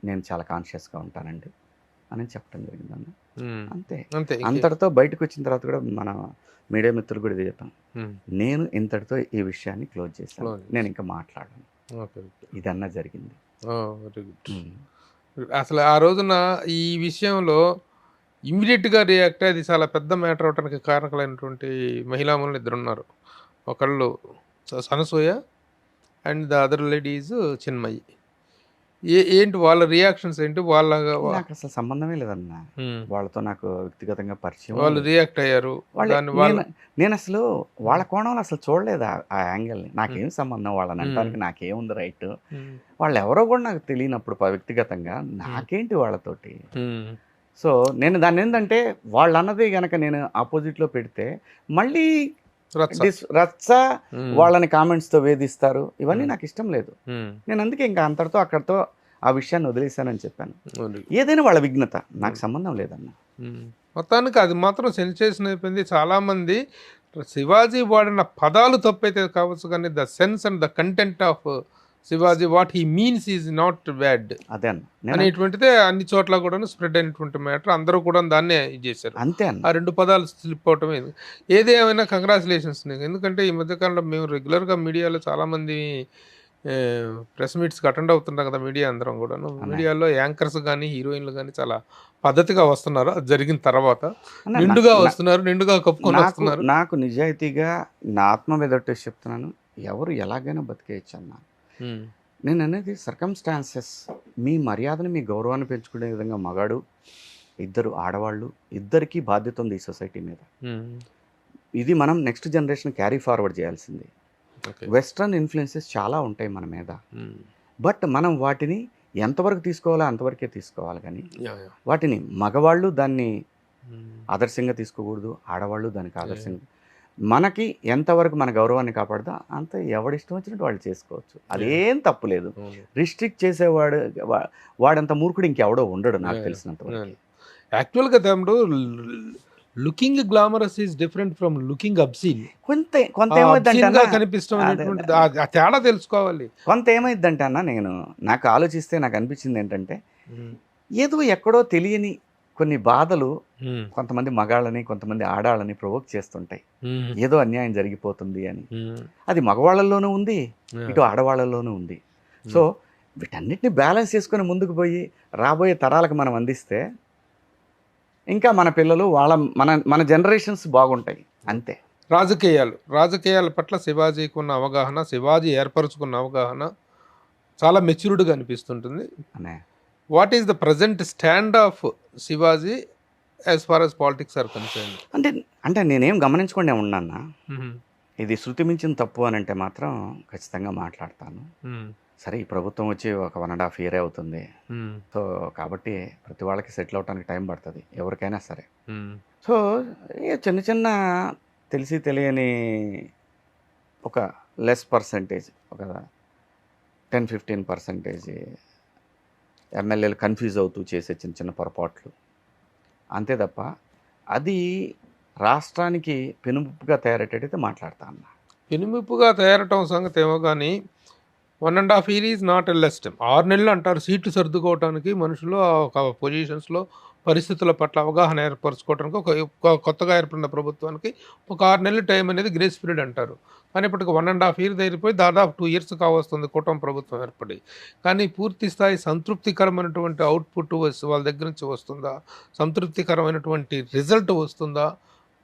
నేను చాలా కాన్షియస్గా ఉంటానండి అని చెప్పడం జరిగిందన్న. అంతే. అంతటితో బయటకు వచ్చిన తర్వాత కూడా మన మీడియా మిత్రులు కూడా ఇదే చెప్పాను, నేను ఇంతటితో ఈ విషయాన్ని క్లోజ్ చేశాను, నేను ఇంకా మాట్లాడాను, ఇదన్నా జరిగింది. అసలు ఆ రోజున ఈ విషయంలో ఇమ్మీడియట్గా రియాక్ట్ అది చాలా పెద్ద మ్యాటర్ అవడానికి కారణకులైనటువంటి మహిళామణులు 2 ఉన్నారు. ఒకళ్ళు Anasuya and the other ladies Chinmayi. ఏంటి వాళ్ళ రియాక్షన్స్ ఏంటి? నాకు అసలు సంబంధమే లేదన్న వాళ్ళతో, నాకు వ్యక్తిగతంగా పరిచయం. వాళ్ళు రియాక్ట్ అయ్యారు. నేను అసలు వాళ్ళ కోణంలో అసలు చూడలేదు ఆ యాంగిల్ని. నాకేం సంబంధం వాళ్ళని అంటానికి, నాకేముంది రైట్? వాళ్ళు ఎవరో కూడా నాకు తెలియనప్పుడు వ్యక్తిగతంగా నాకేంటి వాళ్ళతోటి. సో నేను దాన్ని ఏంటంటే వాళ్ళు అన్నది కనుక నేను ఆపోజిట్లో పెడితే మళ్ళీ రచ్చ, వాళ్ళని కామెంట్స్తో వేధిస్తారు, ఇవన్నీ నాకు ఇష్టం లేదు. నేను అందుకే ఇంకా అంతటితో అక్కడితో ఆ విషయాన్ని వదిలేశానని చెప్పాను. ఏదైనా వాళ్ళ విఘ్నత, నాకు సంబంధం లేదన్న. మొత్తానికి అది మాత్రం సెన్సేషన్ అయిపోయింది. చాలామంది శివాజీ వాడిన పదాలు తప్పైతే కావచ్చు కానీ the sense and the content of Shivaji what he means is not bad అదే అనేటువంటిదే అన్ని చోట్ల కూడా స్ప్రెడ్ అయినటువంటి మ్యాటర్. అందరూ కూడా దాన్నే ఇది చేశారు. అంతే. ఆ 2 పదాలు స్లిప్ అవటమే. ఏదేమైనా కంగ్రాచులేషన్స్. ఎందుకంటే ఈ మధ్యకాలంలో మేము రెగ్యులర్గా మీడియాలో చాలామంది ప్రెస్ మీట్స్కి అటెండ్ అవుతున్నాం కదా, మీడియా అందరం కూడాను. మీడియాలో యాంకర్స్ కానీ హీరోయిన్లు కానీ చాలా పద్ధతిగా వస్తున్నారు. అది జరిగిన తర్వాత నిండుగా వస్తున్నారు, నిండుగా కప్పుకొని వస్తున్నారు. నాకు నిజాయితీగా నా ఆత్మ మీద చెప్తున్నాను, ఎవరు ఎలాగైనా బతికేయచ్చు అన్న. నేను అనేది సర్కమ్స్టాన్సెస్, మీ మర్యాదను మీ గౌరవాన్ని పెంచుకునే విధంగా మగాడు, 2 ఆడవాళ్ళు, ఇద్దరికీ బాధ్యత ఉంది ఈ సొసైటీ మీద. ఇది మనం నెక్స్ట్ జనరేషన్ క్యారీ ఫార్వర్డ్ చేయాల్సింది. వెస్ట్రన్ ఇన్ఫ్లుయెన్సెస్ చాలా ఉంటాయి మన మీద, బట్ మనం వాటిని ఎంతవరకు తీసుకోవాలో అంతవరకే తీసుకోవాలి. కానీ వాటిని మగవాళ్ళు దాన్ని ఆదర్శంగా తీసుకోకూడదు, ఆడవాళ్ళు దానికి ఆదర్శంగా. మనకి ఎంతవరకు మన గౌరవాన్ని కాపాడుతా అంత ఎవడిష్టం వచ్చినట్టు వాళ్ళు చేసుకోవచ్చు, అదేం తప్పు లేదు. రిస్ట్రిక్ట్ చేసేవాడు వాడంత మూర్ఖుడు ఇంకెవడో ఉండడు నాకు తెలిసినంత వరకు. యాక్చువల్గా తమ్ముడు looking glamorous is different from looking obscene. కొంత ఏమైందంటే కనిపిస్తాం అనేటువంటిది ఆ తేడా తెలుసుకోవాలి. కొంత ఏమైందంటే అన్న, నాకు ఆలోచిస్తే నాకు అనిపించింది ఏంటంటే, ఏదో ఎక్కడో తెలియని కొన్ని బాధలు కొంతమంది మగాళ్ళని కొంతమంది ఆడాళ్ళని ప్రొవోక్ చేస్తుంటాయి, ఏదో అన్యాయం జరిగిపోతుంది అని. అది మగవాళ్ళల్లోనూ ఉంది, ఇటు ఆడవాళ్ళలోనూ ఉంది. సో వీటన్నిటిని బ్యాలెన్స్ చేసుకొని ముందుకు పోయి రాబోయే తరాలకు మనం అందిస్తే ఇంకా మన పిల్లలు మన జనరేషన్స్ బాగుంటాయి. అంతే. రాజకీయాల పట్ల శివాజీకి ఉన్న అవగాహన, శివాజీ ఏర్పరచుకున్న అవగాహన చాలా మెచ్యూర్డ్గా అనిపిస్తుంటుంది. What is the present stand of Shivaji as far as politics are concerned? అంటే నేనేం గమనించుకునే ఉన్నానా, ఇది శృతి మించిన తప్పు అని అంటే మాత్రం ఖచ్చితంగా మాట్లాడతాను. సరే, ఈ ప్రభుత్వం వచ్చి ఒక 1.5 year అవుతుంది. సో కాబట్టి ప్రతి వాళ్ళకి సెటిల్ అవడానికి టైం పడుతుంది, ఎవరికైనా సరే. సో చిన్న చిన్న తెలిసి తెలియని ఒక లెస్ పర్సంటేజ్, ఒక 10-15% ఎమ్మెల్యేలు కన్ఫ్యూజ్ అవుతూ చేసే చిన్న చిన్న పొరపాట్లు, అంతే తప్ప అది రాష్ట్రానికి పెనుముప్పుగా తయారయ్యేటట్టయితే మాట్లాడతా అన్న. పెనుముప్పుగా తయారటం సంగతి ఏమో కానీ 1.5 years is not a less time. 6 నెలలు అంటారు సీట్లు సర్దుకోవటానికి మనుషులు ఒక పొజిషన్స్లో పరిస్థితుల పట్ల అవగాహన ఏర్పరచుకోవడానికి ఒక కొత్తగా ఏర్పడిన ప్రభుత్వానికి ఒక 6 నెలల టైం అనేది గ్రేస్ పీరియడ్ అంటారు. కానీ ఇప్పటికి 1.5 ఇయర్ అయిపోయి దాదాపు 2 ఇయర్స్ కావస్తుంది కూటమి ప్రభుత్వం ఏర్పడి. కానీ పూర్తి స్థాయి సంతృప్తికరమైనటువంటి అవుట్పుట్ వాళ్ళ దగ్గర నుంచి వస్తుందా, సంతృప్తికరమైనటువంటి రిజల్ట్ వస్తుందా,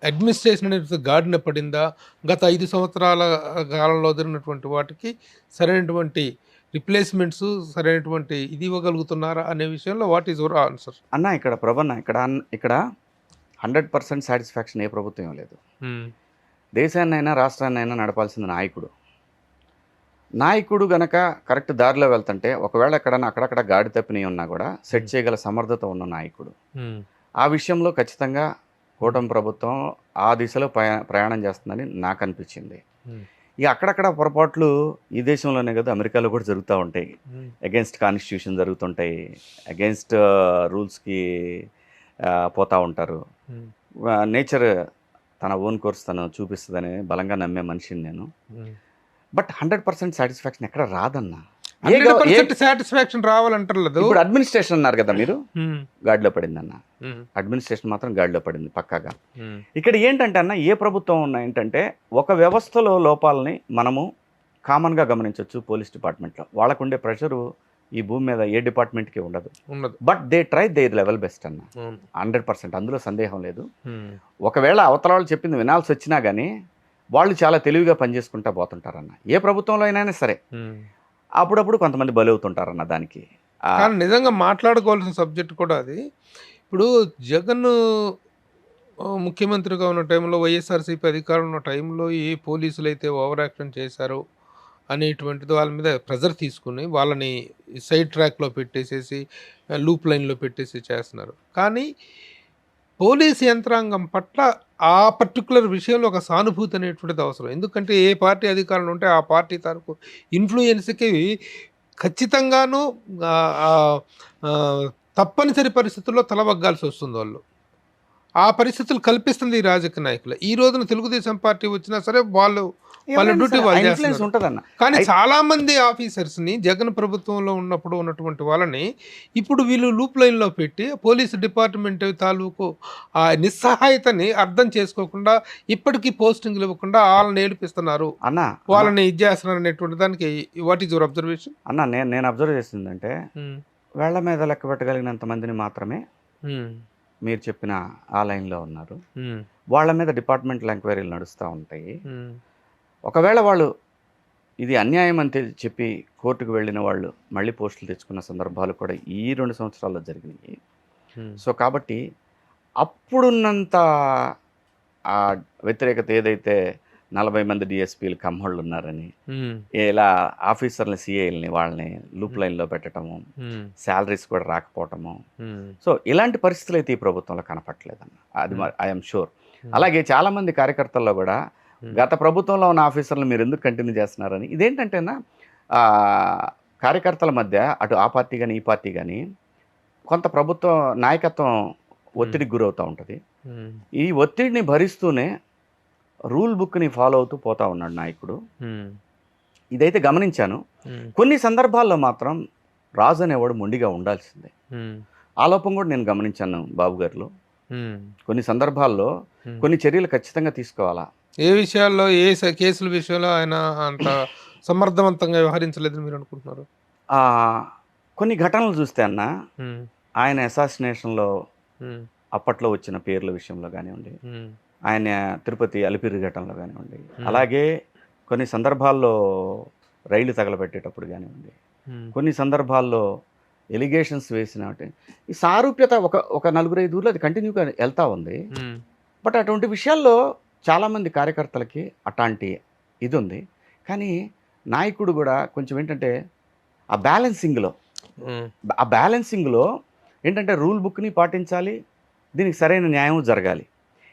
అడ్మినిస్ట్రేషన్ అనేది గాడిన పడిందా, గత 5 సంవత్సరాల కాలంలో జరిగినటువంటి వాటికి సరైనటువంటి రిప్లేస్మెంట్స్, సరైనటువంటి ఇది ఇవ్వగలుగుతున్నారా అనే విషయంలో వాట్ ఈజ్ యువర్ ఆన్సర్? అన్న ఇక్కడ ప్రభన్న ఇక్కడ 100% సాటిస్ఫాక్షన్ ఏ ప్రభుత్వం లేదు. దేశాన్నైనా రాష్ట్రాన్నైనా నడపాల్సిన నాయకుడు గనక కరెక్ట్ దారిలో వెళ్తుంటే ఒకవేళ ఎక్కడన్నా అక్కడక్కడ గాడి తప్పినవి ఉన్నా కూడా సెట్ చేయగల సమర్థత ఉన్న నాయకుడు. ఆ విషయంలో ఖచ్చితంగా కూటమి ప్రభుత్వం ఆ దిశలో ప్రయాణం చేస్తుందని నాకు అనిపించింది. ఇక అక్కడక్కడ పొరపాట్లు ఈ దేశంలోనే కదా అమెరికాలో కూడా జరుగుతూ ఉంటాయి. అగెన్స్ట్ కాన్స్టిట్యూషన్ జరుగుతుంటాయి, అగెన్స్ట్ రూల్స్కి పోతూ ఉంటారు. నేచర్ తన ఓన్ కోర్స్ తను చూపిస్తుందని బలంగా నమ్మే మనిషిని నేను. బట్ 100% సాటిస్ఫాక్షన్ ఎక్కడ రాదన్నా. సాటిస్ఫాక్షన్ రావాలంటారు. ఇప్పుడు అడ్మినిస్ట్రేషన్ అన్నారు కదా మీరు, గాడిలో పడింది అన్న. అడ్మినిస్ట్రేషన్ మాత్రం గాడిలో పడింది పక్కాగా. ఇక్కడ ఏంటంటే అన్న, ఏ ప్రభుత్వం ఉన్నా ఏంటంటే ఒక వ్యవస్థలో లోపాలని మనము కామన్గా గమనించవచ్చు. పోలీస్ డిపార్ట్మెంట్లో వాళ్ళకుండే ప్రెషరు ఈ భూమి మీద ఏ డిపార్ట్మెంట్కి ఉండదు. But they try their level best అన్న. 100% అందులో సందేహం లేదు. ఒకవేళ అవతల వాళ్ళు చెప్పింది వినాల్సి వచ్చినా కానీ వాళ్ళు చాలా తెలివిగా పనిచేసుకుంటా పోతుంటారన్న. ఏ ప్రభుత్వంలో అయినా సరే అప్పుడప్పుడు కొంతమంది బలవుతుంటారన్న దానికి. కానీ నిజంగా మాట్లాడుకోవాల్సిన సబ్జెక్ట్ కూడా అది. ఇప్పుడు జగన్ ముఖ్యమంత్రిగా ఉన్న టైంలో, వైఎస్ఆర్సీపీ అధికారం ఉన్న టైంలో ఏ పోలీసులు అయితే ఓవర్ యాక్షన్ చేశారో అనేటువంటిది వాళ్ళ మీద ప్రెజర్ తీసుకుని వాళ్ళని సైడ్ ట్రాక్లో పెట్టేసేసి లూప్ లైన్లో పెట్టేసి చేస్తున్నారు. కానీ పోలీస్ యంత్రాంగం పట్ల ఆ పర్టికులర్ విషయంలో ఒక సానుభూతి అనేటువంటిది అవసరం. ఎందుకంటే ఏ పార్టీ అధికారంలో ఉంటే ఆ పార్టీ తరపు ఇన్ఫ్లుయెన్స్కి ఖచ్చితంగాను తప్పనిసరి పరిస్థితుల్లో తలవగ్గాల్సి వస్తుంది. ఆ పరిస్థితులు కల్పిస్తుంది ఈ రాజకీయ నాయకులు. ఈ రోజున తెలుగుదేశం పార్టీ వచ్చినా సరే వాళ్ళ డ్యూటీ వాళ్ళు చేస్తున్నారు. కానీ చాలా మంది ఆఫీసర్స్ ని జగన్ ప్రభుత్వంలో ఉన్నప్పుడు ఉన్నటువంటి వాళ్ళని ఇప్పుడు వీళ్ళు లూప్ లైన్ లో పెట్టి పోలీసు డిపార్ట్మెంట్ తాలూకు ఆ నిస్సహాయతని అర్థం చేసుకోకుండా ఇప్పటికీ పోస్టింగ్లు ఇవ్వకుండా వాళ్ళని ఏడిపిస్తున్నారు అన్న, వాళ్ళని ఇది చేస్తున్నారు అనేటువంటి దానికి వాట్ ఈజ్ యువర్ అబ్జర్వేషన్? అన్న నేను అబ్జర్వ్ చేసిందంటే వేళ్ల మీద లెక్క పెట్టగలిగినంత మందిని మాత్రమే మీరు చెప్పిన ఆ లైన్లో ఉన్నారు. వాళ్ళ మీద డిపార్ట్మెంటల్ ఎంక్వైరీలు నడుస్తూ ఉంటాయి. ఒకవేళ వాళ్ళు ఇది అన్యాయం అని చెప్పి కోర్టుకు వెళ్ళిన వాళ్ళు మళ్ళీ పోస్టులు తెచ్చుకున్న సందర్భాలు కూడా ఈ 2 సంవత్సరాల్లో జరిగినాయి. సో కాబట్టి అప్పుడున్నంత ఆ వ్యతిరేకత ఏదైతే 40 మంది డిఎస్పీలు కమ్మోళ్ళు ఉన్నారని, ఇలా ఆఫీసర్ని సిఐల్ని వాళ్ళని లూప్ లైన్లో పెట్టడము, శాలరీస్ కూడా రాకపోవటము, సో ఇలాంటి పరిస్థితులు అయితే ఈ ప్రభుత్వంలో కనపట్లేదన్న. అది ఐఎమ్ షూర్. అలాగే చాలామంది కార్యకర్తల్లో కూడా గత ప్రభుత్వంలో ఉన్న ఆఫీసర్లు మీరు ఎందుకు కంటిన్యూ చేస్తున్నారని, ఇదేంటంటేనా కార్యకర్తల మధ్య అటు ఆ పార్టీ కానీ ఈ పార్టీ కానీ కొంత ప్రభుత్వ నాయకత్వం ఒత్తిడికి గురవుతూ ఉంటుంది. ఈ ఒత్తిడిని భరిస్తూనే రూల్ బుక్ని ఫాలో అవుతూ పోతా ఉన్నాడు నాయకుడు. ఇదైతే గమనించాను. కొన్ని సందర్భాల్లో మాత్రం రాజు అనేవాడు మొండిగా ఉండాల్సిందే. ఆ లోపం కూడా నేను గమనించాను బాబు గారిలో. కొన్ని సందర్భాల్లో కొన్ని చర్యలు ఖచ్చితంగా తీసుకోవాలా. ఏ విషయాల్లో, ఏ కేసుల విషయంలో ఆయన అంత సమర్థవంతంగా వ్యవహరించలేదని మీరు అనుకుంటున్నారు? కొన్ని ఘటనలు చూస్తే అన్న, ఆయన అసాసినేషన్లో అప్పట్లో వచ్చిన పేర్ల విషయంలో కానివ్వండి, ఆయన తిరుపతి అలిపిరి ఘటనలో కానివ్వండి, అలాగే కొన్ని సందర్భాల్లో రైళ్లు తగలబెట్టేటప్పుడు కానివ్వండి, కొన్ని సందర్భాల్లో ఎలిగేషన్స్ వేసిన ఈ సారూప్యత ఒక 4-5 అది కంటిన్యూగా వెళ్తూ ఉంది. బట్ అటువంటి విషయాల్లో చాలామంది కార్యకర్తలకి అట్లాంటి ఇది ఉంది. కానీ నాయకుడు కూడా కొంచెం ఏంటంటే ఆ బ్యాలెన్సింగ్లో ఏంటంటే రూల్ బుక్ని పాటించాలి, దీనికి సరైన న్యాయం జరగాలి.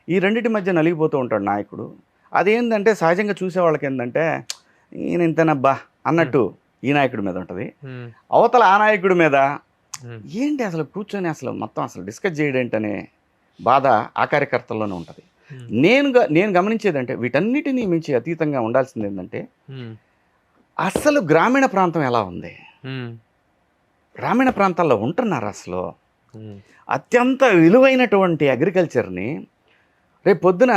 ఈ రెండింటి మధ్య నలిగిపోతూ ఉంటాడు నాయకుడు. అదేంటంటే సహజంగా చూసేవాళ్ళకి ఏంటంటే ఈయన ఇంతనబ్బా అన్నట్టు ఈ నాయకుడి మీద ఉంటుంది. అవతల ఆ నాయకుడి మీద ఏంటి అసలు కూర్చొని అసలు మొత్తం అసలు డిస్కస్ చేయడేంటనే బాధ ఆ కార్యకర్తల్లోనే ఉంటుంది. నేను గమనించేదంటే వీటన్నిటినీ మించి అతీతంగా ఉండాల్సింది ఏంటంటే అసలు గ్రామీణ ప్రాంతం ఎలా ఉంది, గ్రామీణ ప్రాంతాల్లో ఉంటున్నారు అసలు అత్యంత విలువైనటువంటి అగ్రికల్చర్ని రేపు పొద్దున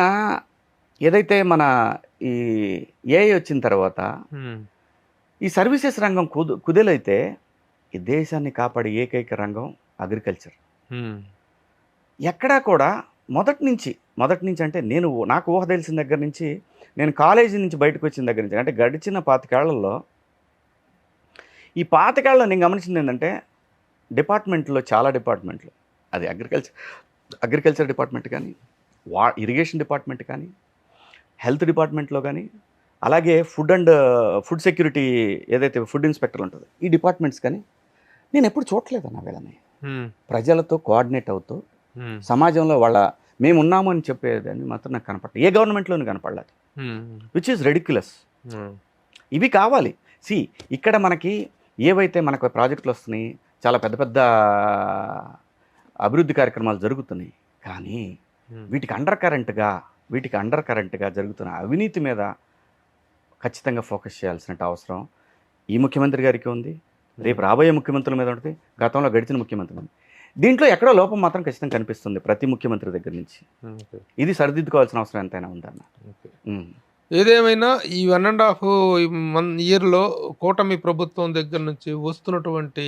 ఏదైతే మన ఈ ఏఐ వచ్చిన తర్వాత ఈ సర్వీసెస్ రంగం కుదేలైతే ఈ దేశాన్ని కాపాడే ఏకైక రంగం అగ్రికల్చర్. ఎక్కడా కూడా మొదటి నుంచి అంటే నాకు ఊహ తెలిసిన దగ్గర నుంచి, నేను కాలేజీ నుంచి బయటకు వచ్చిన దగ్గర నుంచి, అంటే గడిచిన 25 ఏళ్లలో ఈ 25 ఏళ్లలో నేను గమనించింది ఏంటంటే డిపార్ట్మెంట్లో చాలా డిపార్ట్మెంట్లు, అది అగ్రికల్చర్ డిపార్ట్మెంట్ కానీ, ఇరిగేషన్ డిపార్ట్మెంట్ కానీ, హెల్త్ డిపార్ట్మెంట్లో కానీ, అలాగే ఫుడ్ సెక్యూరిటీ ఏదైతే ఫుడ్ ఇన్స్పెక్టర్ ఉంటుందో ఈ డిపార్ట్మెంట్స్ కానీ నేను ఎప్పుడు చూడలేదన్న వీళ్ళని ప్రజలతో కోఆర్డినేట్ అవుతూ సమాజంలో మేము ఉన్నాము అని చెప్పేదని మాత్రం నాకు కనపడలేదు. ఏ గవర్నమెంట్లోనూ కనపడలేదు, విచ్ ఈస్ రెడిక్యులస్. ఇవి కావాలి. ఇక్కడ మనకి ఏవైతే మనకు ప్రాజెక్టులు వస్తున్నాయి, చాలా పెద్ద పెద్ద అభివృద్ధి కార్యక్రమాలు జరుగుతున్నాయి, కానీ వీటికి అండర్ కరెంట్గా జరుగుతున్న అవినీతి మీద ఖచ్చితంగా ఫోకస్ చేయాల్సిన అవసరం ఈ ముఖ్యమంత్రి గారికి ఉంది, రేపు రాబోయే ముఖ్యమంత్రుల మీద ఉంటుంది, గతంలో గడిచిన ముఖ్యమంత్రి మీద. దీంట్లో ఎక్కడో లోపం మాత్రం ఖచ్చితంగా కనిపిస్తుంది ప్రతి ముఖ్యమంత్రి దగ్గర నుంచి. ఇది సరిదిద్దుకోవాల్సిన అవసరం ఎంతైనా ఉందన్న. ఏదేమైనా ఈ 1.5 ఇయర్లో కూటమి ప్రభుత్వం దగ్గర నుంచి వస్తున్నటువంటి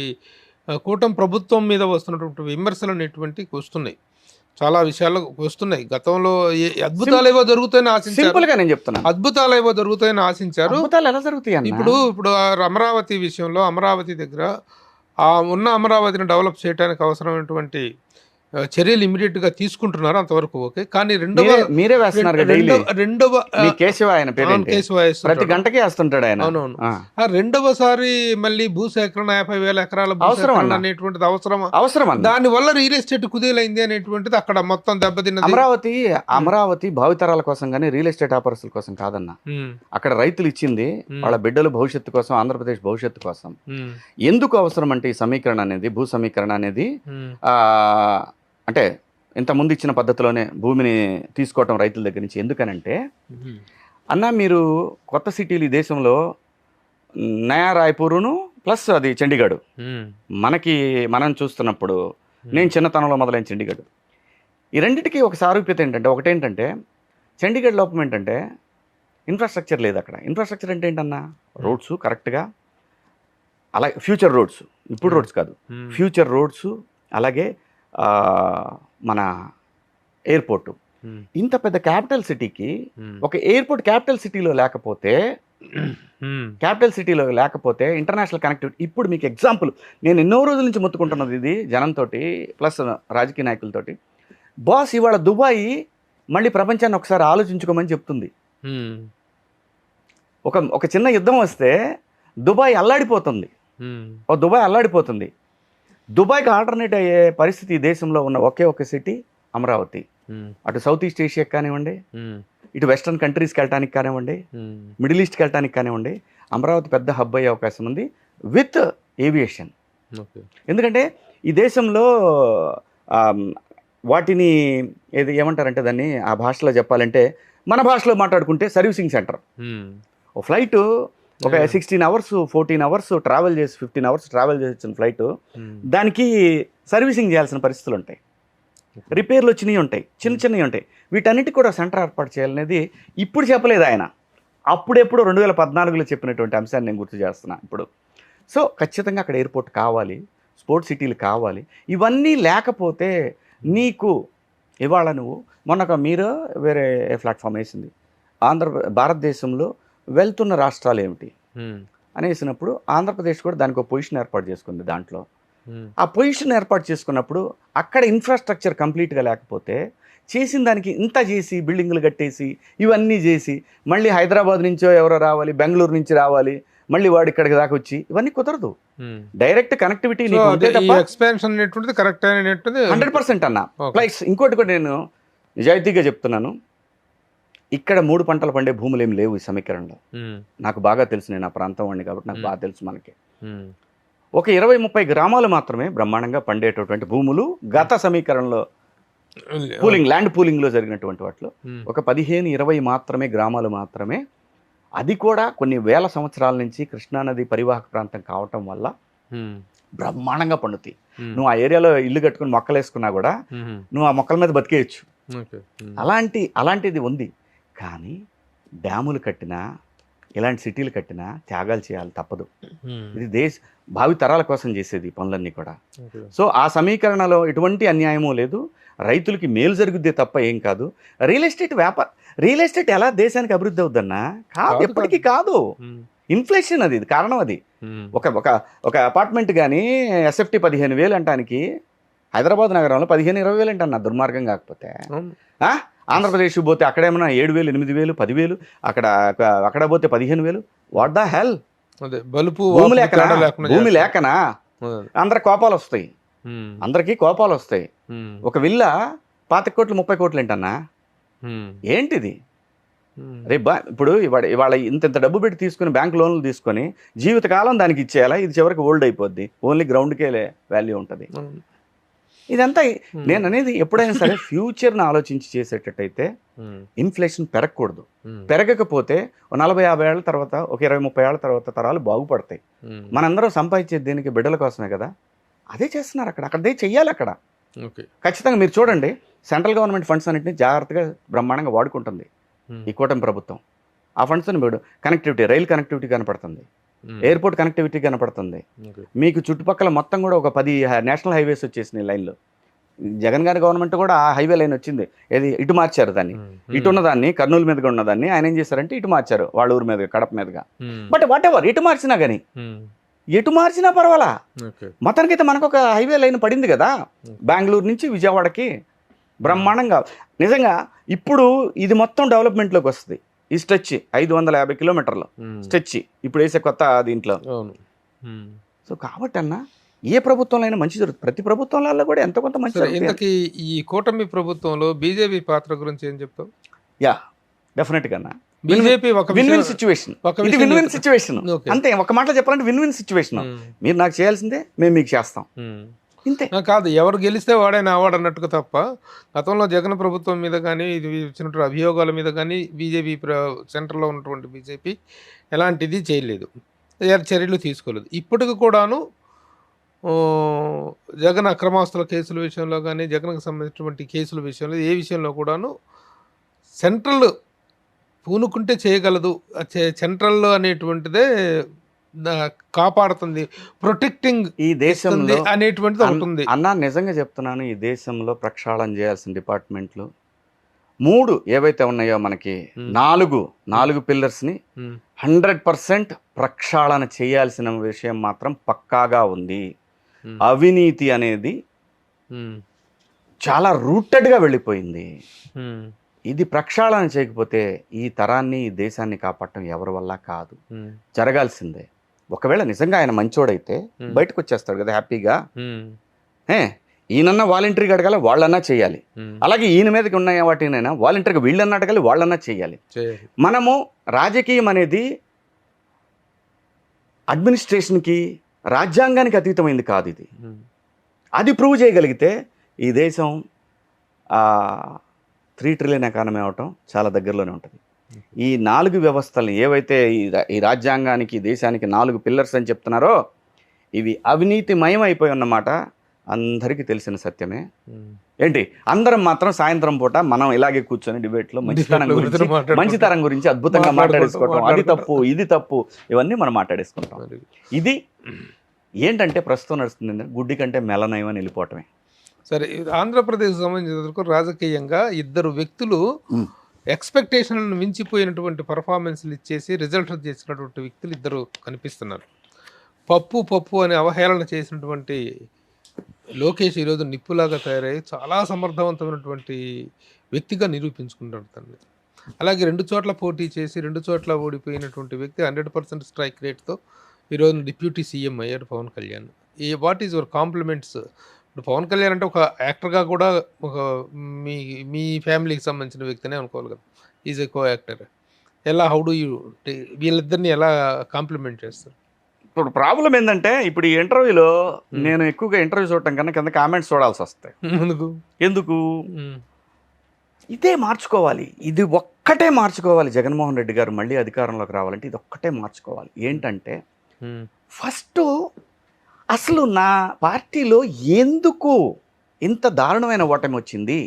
కూటమి ప్రభుత్వం మీద వస్తున్నటువంటి విమర్శలు అనేటువంటివి వస్తున్నాయి, చాలా విషయాలు వస్తున్నాయి. గతంలో అద్భుతాలు ఏవో జరుగుతాయని ఆశించారు, నేను చెప్తున్నాను అద్భుతాలు ఏవో జరుగుతాయని ఆశించారు. ఎలా జరుగుతాయి ఇప్పుడు అమరావతి విషయంలో, అమరావతి దగ్గర ఉన్న అమరావతిని డెవలప్ చేయడానికి అవసరమైనటువంటి చర్యలు ఇమీడియట్ గా తీసుకుంటున్నారు, అంతవరకు ఓకే. కానీ మీరే వేస్తున్నారు ప్రతి గంటకే వేస్తుంటాడు ఆయన. అవునవును. రెండవసారి మళ్ళీ భూసేకరణ 50,000 ఎకరాల భూసేకరణ అనేటువంటిది అవసరం, దాని వల్ల రియల్ ఎస్టేట్ కుదేలైంది అనేటువంటిది అక్కడ మొత్తం దెబ్బతిన్నది. అమరావతి భావితరాల కోసం కానీ రియల్ ఎస్టేట్ ఆపర్సుల కోసం కాదన్న. అక్కడ రైతులు ఇచ్చింది వాళ్ళ బిడ్డల భవిష్యత్తు కోసం, ఆంధ్రప్రదేశ్ భవిష్యత్తు కోసం. ఎందుకు అవసరం అంటే ఈ సమీకరణ అనేది, భూ సమీకరణ అనేది అంటే ఇంతకుముందు ఇచ్చిన పద్ధతిలోనే భూమిని తీసుకోవటం రైతుల దగ్గర నుంచి. ఎందుకనంటే అన్న, మీరు కొత్త సిటీలు ఈ దేశంలో నయా రాయ్పూరును ప్లస్ అది చండీగఢ్, మనం చూస్తున్నప్పుడు నేను చిన్నతనంలో మొదలైన చండీగఢ్, ఈ రెండింటికి ఒక సారూప్యత ఏంటంటే, ఒకటేంటంటే చండీగఢ్ లోపం ఏంటంటే ఇన్ఫ్రాస్ట్రక్చర్ లేదు అక్కడ. ఇన్ఫ్రాస్ట్రక్చర్ అంటే ఏంటన్నా, రోడ్స్ కరెక్ట్గా, అలాగే ఫ్యూచర్ రోడ్స్, ఇప్పుడు రోడ్స్ కాదు, ఫ్యూచర్ రోడ్స్, అలాగే మన ఎయిర్పోర్టు. ఇంత పెద్ద క్యాపిటల్ సిటీకి ఒక ఎయిర్పోర్ట్ క్యాపిటల్ సిటీలో లేకపోతే ఇంటర్నేషనల్ కనెక్టివిటీ. ఇప్పుడు మీకు ఎగ్జాంపుల్, నేను ఎన్నో రోజుల నుంచి మొత్తుకుంటున్నది ఇది జనంతో ప్లస్ రాజకీయ నాయకులతోటి. బాస్, ఇవాళ దుబాయ్ మళ్ళీ ప్రపంచాన్ని ఒకసారి ఆలోచించుకోమని చెప్తుంది. ఒక చిన్న యుద్ధం వస్తే దుబాయ్ అల్లాడిపోతుంది. దుబాయ్కి ఆల్టర్నేట్ అయ్యే పరిస్థితి ఈ దేశంలో ఉన్న ఒకే ఒక సిటీ అమరావతి. అటు సౌత్ ఈస్ట్ ఏషియాకి కానివ్వండి, ఇటు వెస్ట్రన్ కంట్రీస్కి వెళ్ళటానికి కానివ్వండి, మిడిల్ ఈస్ట్కి వెళ్ళటానికి కానివ్వండి, అమరావతి పెద్ద హబ్ అయ్యే అవకాశం ఉంది విత్ ఏవియేషన్. ఎందుకంటే ఈ దేశంలో వాటిని ఏమంటారంటే దాన్ని ఆ భాషలో చెప్పాలంటే, మన భాషలో మాట్లాడుకుంటే సర్వీసింగ్ సెంటర్. ఓ ఫ్లైట్ ఒక 16 hours 14 hours ట్రావెల్ చేసి 15 hours ట్రావెల్ చేసి వచ్చిన ఫ్లైట్, దానికి సర్వీసింగ్ చేయాల్సిన పరిస్థితులు ఉంటాయి, రిపేర్లు వచ్చినవి ఉంటాయి, చిన్నవి ఉంటాయి. వీటన్నిటికి కూడా సెంటర్ ఏర్పాటు చేయాలనేది ఇప్పుడు చెప్పలేదు ఆయన, అప్పుడెప్పుడు 2014లో చెప్పినటువంటి అంశాన్ని నేను గుర్తు చేస్తున్నా ఇప్పుడు. సో ఖచ్చితంగా అక్కడ ఎయిర్పోర్ట్ కావాలి, స్పోర్ట్స్ సిటీలు కావాలి. ఇవన్నీ లేకపోతే నీకు ఇవాళ మీరు వేరే ప్లాట్ఫామ్ వేసింది, భారతదేశంలో వెళ్తున్న రాష్ట్రాలు ఏమిటి అనేసినప్పుడు ఆంధ్రప్రదేశ్ కూడా దానికి ఒక పొజిషన్ ఏర్పాటు చేసుకుంది. దాంట్లో ఆ పొజిషన్ ఏర్పాటు చేసుకున్నప్పుడు అక్కడ ఇన్ఫ్రాస్ట్రక్చర్ కంప్లీట్గా లేకపోతే, చేసిన దానికి ఇంత చేసి బిల్డింగ్లు కట్టేసి ఇవన్నీ చేసి మళ్ళీ హైదరాబాద్ నుంచో ఎవరో రావాలి, బెంగళూరు నుంచి రావాలి, మళ్ళీ వాడు ఇక్కడికి దాకా వచ్చి, ఇవన్నీ కుదరదు. డైరెక్ట్ కనెక్టివిటీ 100% అన్న. ప్లస్ ఇంకోటి కూడా నేను నిజాయితీగా చెప్తున్నాను, ఇక్కడ 3 పంటలు పండే భూములు ఏమి లేవు ఈ సమీకరణలో. నాకు బాగా తెలుసు, నేను ఆ ప్రాంతం వాడిని కాబట్టి నాకు బాగా తెలుసు. మనకి ఒక 20-30 గ్రామాలు మాత్రమే బ్రహ్మాండంగా పండేటటువంటి భూములు గత సమీకరణలో ల్యాండ్ పూలింగ్లో జరిగినటువంటి వాటిలో ఒక 15-20 మాత్రమే గ్రామాలు మాత్రమే. అది కూడా కొన్ని వేల సంవత్సరాల నుంచి కృష్ణానది పరివాహక ప్రాంతం కావటం వల్ల బ్రహ్మాండంగా పండుతాయి. నువ్వు ఆ ఏరియాలో ఇల్లు కట్టుకుని మొక్కలు వేసుకున్నా కూడా నువ్వు ఆ మొక్కల మీద బతికేయచ్చు. అలాంటిది ఉంది. కానీ డ్యాములు కట్టినా ఇలాంటి సిటీలు కట్టినా త్యాగాలు చేయాలి, తప్పదు. ఇది భావి తరాల కోసం చేసేది ఈ పనులన్నీ కూడా. సో ఆ సమీకరణలో ఎటువంటి అన్యాయమూ లేదు, రైతులకి మేలు జరుగుద్దే తప్ప ఏం కాదు. రియల్ ఎస్టేట్ ఎలా దేశానికి అభివృద్ధి అవుద్దన్నా? కాదు, ఎప్పటికీ కాదు. ఇన్ఫ్లేషన్ అది కారణం. అది ఒక అపార్ట్మెంట్ కానీ ఎస్ఎఫ్టీ 15,000 అంటానికి హైదరాబాద్ నగరంలో 15,000-20,000 అంటన్నా దుర్మార్గం కాకపోతే. ఆంధ్రప్రదేశ్ పోతే అక్కడేమన్నా 7,000, 8,000, 10,000, అక్కడ పోతే 15,000. What the hell? భూమి లేకనా అందరికి కోపాలు వస్తాయి, అందరికీ కోపాలు వస్తాయి. ఒక విల్లా 25 కోట్లు 30 కోట్లు ఏంటన్నా? ఏంటిది? రే ఇప్పుడు ఇవాళ ఇంత డబ్బు పెట్టి తీసుకుని బ్యాంక్ లోన్లు తీసుకొని జీవితకాలం దానికి ఇచ్చేయాలా? ఇది చివరికి ఓల్డ్ అయిపోద్ది, ఓన్లీ గ్రౌండ్కే వాల్యూ ఉంటుంది. ఇదంతా నేను అనేది ఎప్పుడైనా సరే ఫ్యూచర్ని ఆలోచించి చేసేటట్టయితే ఇన్ఫ్లేషన్ పెరగకూడదు. పెరగకపోతే 40-50 ఏళ్ల తర్వాత, ఒక 20-30 ఏళ్ల తర్వాత తరాలు బాగుపడతాయి. మనందరం సంపాదించేది దేనికి? బిడ్డల కోసమే కదా. అదే చేస్తున్నారు అదే చెయ్యాలి అక్కడ. ఖచ్చితంగా మీరు చూడండి, సెంట్రల్ గవర్నమెంట్ ఫండ్స్ అన్నింటినీ జాగ్రత్తగా బ్రహ్మాండంగా వాడుకుంటుంది ఈ కూటమి ప్రభుత్వం. ఆ ఫండ్స్ని మీరు కనెక్టివిటీ, రైల్ కనెక్టివిటీ కనపడుతుంది, ఎయిర్పోర్ట్ కనెక్టివిటీ కనపడుతుంది. మీకు చుట్టుపక్కల మొత్తం కూడా ఒక 10 నేషనల్ హైవేస్ వచ్చేసినాయి లైన్లు. జగన్ గారి గవర్నమెంట్ కూడా ఆ హైవే లైన్ వచ్చింది. ఏది ఇటు మార్చారు దాన్ని, ఇటు ఉన్నదాన్ని కర్నూలు మీదుగా ఉన్నదాన్ని ఆయన ఏం చేశారంటే ఇటు మార్చారు, వాళ్ళ ఊరి మీదుగా, కడప మీదుగా. బట్ వాట్ ఎవర్, ఎటు మార్చినా కానీ, ఎటు మార్చినా పర్వాలా. మొత్తానికైతే మనకు ఒక హైవే లైన్ పడింది కదా బెంగళూరు నుంచి విజయవాడకి బ్రహ్మాండంగా. నిజంగా ఇప్పుడు ఇది మొత్తం డెవలప్మెంట్లోకి వస్తుంది. ఈ స్ట్రెచ్ 550 కిలోమీటర్లు స్ట్రెచ్ ఇప్పుడు వేసే కొత్త దీంట్లో. సో కాబట్టి అన్న ఏ ప్రభుత్వంలో అయినా మంచి జరుగుతుంది, ప్రతి ప్రభుత్వంలో కూడా ఎంతో కొంత మంచి జరుగుతుంది. ఈ కూటమి ప్రభుత్వంలో బీజేపీ పాత్ర గురించి ఏం చెప్తావు? డెఫినెట్గా అన్న, బీజేపీ విన్ విన్ సిచ్యువేషన్ అంతే. ఒక మాటలో చెప్పాలంటే విన్ విన్ సిచ్యువేషన్. మీరు నాకు చేయాల్సిందే, మేము మీకు చేస్తాం, ఇంతే. కాదు, ఎవరు గెలిస్తే వాడైనా అవార్డు అన్నట్టుగా తప్ప గతంలో జగన్ ప్రభుత్వం మీద కానీ ఇది వచ్చినటువంటి అభియోగాల మీద కానీ బీజేపీ సెంటర్లో ఉన్నటువంటి బీజేపీ ఎలాంటిది చేయలేదు, చర్యలు తీసుకోలేదు. ఇప్పటికి కూడాను జగన్ అక్రమాస్తుల కేసుల విషయంలో కానీ జగన్కి సంబంధించినటువంటి కేసుల విషయంలో ఏ విషయంలో కూడాను సెంట్రల్ పూనుకుంటే చేయగలదు, సెంట్రల్ అనేటువంటిదే కాపాడుతుంది, ప్రొటెక్టింగ్ ఈ దేశంలో అనేటువంటిది ఉంటుంది అన్న. నిజంగా చెప్తున్నాను, ఈ దేశంలో ప్రక్షాళన చేయాల్సిన డిపార్ట్మెంట్లు 3 ఏవైతే ఉన్నాయో మనకి 4 పిల్లర్స్ని 100% ప్రక్షాళన చేయాల్సిన విషయం మాత్రం పక్కాగా ఉంది. అవినీతి అనేది చాలా రూటెడ్గా వెళ్ళిపోయింది. ఇది ప్రక్షాళన చేయకపోతే ఈ తరాన్ని, ఈ దేశాన్ని కాపాడటం ఎవరి వల్ల కాదు, జరగాల్సిందే. ఒకవేళ నిజంగా ఆయన మంచోడైతే బయటకు వచ్చేస్తాడు కదా హ్యాపీగా. ఈయనన్నా వాలంటరీగా అడగాలి, వాళ్ళన్నా చేయాలి. అలాగే ఈయన మీదకి ఉన్న వాటినైనా వాలంటరీగా వీళ్ళన్నా అడగాలి, వాళ్ళన్నా చేయాలి. మనము రాజకీయం అనేది అడ్మినిస్ట్రేషన్కి, రాజ్యాంగానికి అతీతమైంది కాదు. ఇది అది ప్రూవ్ చేయగలిగితే ఈ దేశం 3 ట్రిలియన్ ఎకానమీ అవటం చాలా దగ్గరలోనే ఉంటుంది. ఈ 4 వ్యవస్థల్ని ఏవైతే ఈ రాజ్యాంగానికి, దేశానికి 4 పిల్లర్స్ అని చెప్తున్నారో ఇవి అవినీతిమయం అయిపోయి ఉన్నమాట అందరికీ తెలిసిన సత్యమే. ఏంటి అందరం మాత్రం సాయంత్రం పూట మనం ఇలాగే కూర్చొని డిబేట్లో మంచితనం గురించి అద్భుతంగా మాట్లాడేసుకోవటం, అది తప్పు ఇది తప్పు ఇవన్నీ మనం మాట్లాడేసుకుంటాం. ఇది ఏంటంటే ప్రస్తుతం నడుస్తుంది గుడ్డి కంటే మెలనయం అని వెళ్ళిపోవటమే. సరే, ఆంధ్రప్రదేశ్ సంబంధించిన రాజకీయంగా 2 వ్యక్తులు ఎక్స్పెక్టేషన్లను మించిపోయినటువంటి పర్ఫార్మెన్స్లు ఇచ్చేసి రిజల్ట్ చేసినటువంటి వ్యక్తులు 2 కనిపిస్తున్నారు. పప్పు అని అవహేళన చేసినటువంటి లోకేష్ ఈరోజు నిప్పులాగా తయారై చాలా సమర్థవంతమైనటువంటి వ్యక్తిగా నిరూపించుకుంటాడు తనని. అలాగే 2 చోట్ల పోటీ చేసి 2 చోట్ల ఓడిపోయినటువంటి వ్యక్తి 100% స్ట్రైక్ రేట్తో ఈరోజు డిప్యూటీ సీఎం అయ్యాడు Pawan Kalyan. What is your compliments? ఇప్పుడు పవన్ కళ్యాణ్ అంటే ఒక యాక్టర్గా కూడా ఒక మీ ఫ్యామిలీకి సంబంధించిన వ్యక్తినే అనుకోవాలి కదా, is a co actor. How do you వీళ్ళిద్దరిని ఎలా కాంప్లిమెంట్ చేస్తారు? ఇప్పుడు ప్రాబ్లం ఏంటంటే ఇప్పుడు ఈ ఇంటర్వ్యూలో నేను ఎక్కువగా ఇంటర్వ్యూ చూడటం కన్నా కింద కామెంట్స్ చూడాల్సి వస్తాయి. ఎందుకు ఇదే మార్చుకోవాలి, ఇది ఒక్కటే మార్చుకోవాలి. జగన్మోహన్ రెడ్డి గారు మళ్ళీ అధికారంలోకి రావాలంటే ఇది ఒక్కటే మార్చుకోవాలి. ఏంటంటే ఫస్ట్ అసలు నా పార్టీలో ఎందుకు ఇంత దారుణమైన ఓటమి వచ్చింది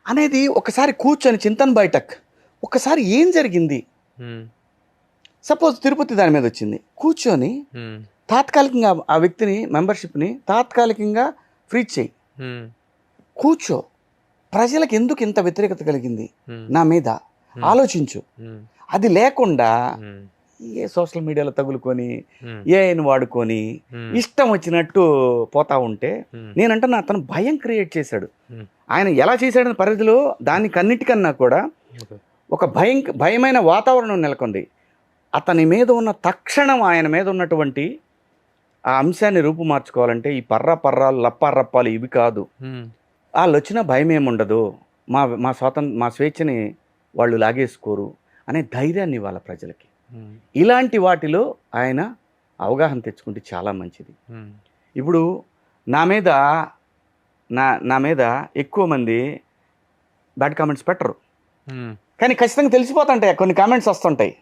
అనేది ఒకసారి కూర్చొని చింతన్ బయటక్ ఒకసారి ఏం జరిగింది. సపోజ్ తిరుపతి దాని మీద వచ్చింది, కూర్చొని తాత్కాలికంగా ఆ వ్యక్తిని మెంబర్షిప్ని తాత్కాలికంగా ఫ్రీ చేయి, కూర్చో. ప్రజలకు ఎందుకు ఇంత వ్యతిరేకత కలిగింది నా మీద ఆలోచించు. అది లేకుండా ఏ సోషల్ మీడియాలో తగులుకొని ఏఐని వాడుకొని ఇష్టం వచ్చినట్టు పోతా ఉంటే నేనంటే అతను భయం క్రియేట్ చేశాడు. ఆయన ఎలా చేశాడని పరిధిలో దానికి అన్నిటికన్నా కూడా ఒక భయమైన వాతావరణం నెలకొంది. అతని మీద ఉన్న తక్షణం ఆయన మీద ఉన్నటువంటి ఆ అంశాన్ని రూపుమార్చుకోవాలంటే ఈ పర్రాలు లప్పారప్పాలు ఇవి కాదు. వాళ్ళు వచ్చిన భయం ఏముండదు, మా స్వేచ్ఛని వాళ్ళు లాగేసుకోరు అనే ధైర్యాన్ని ఇవ్వాలి ప్రజలకి. ఇలాంటి వాటిలో ఆయన అవగాహన తెచ్చుకుంటే చాలా మంచిది. ఇప్పుడు నా మీద ఎక్కువ మంది బ్యాడ్ కామెంట్స్ పెట్టరు, కానీ ఖచ్చితంగా తెలిసిపోతుంటాయి, కొన్ని కామెంట్స్ వస్తుంటాయి.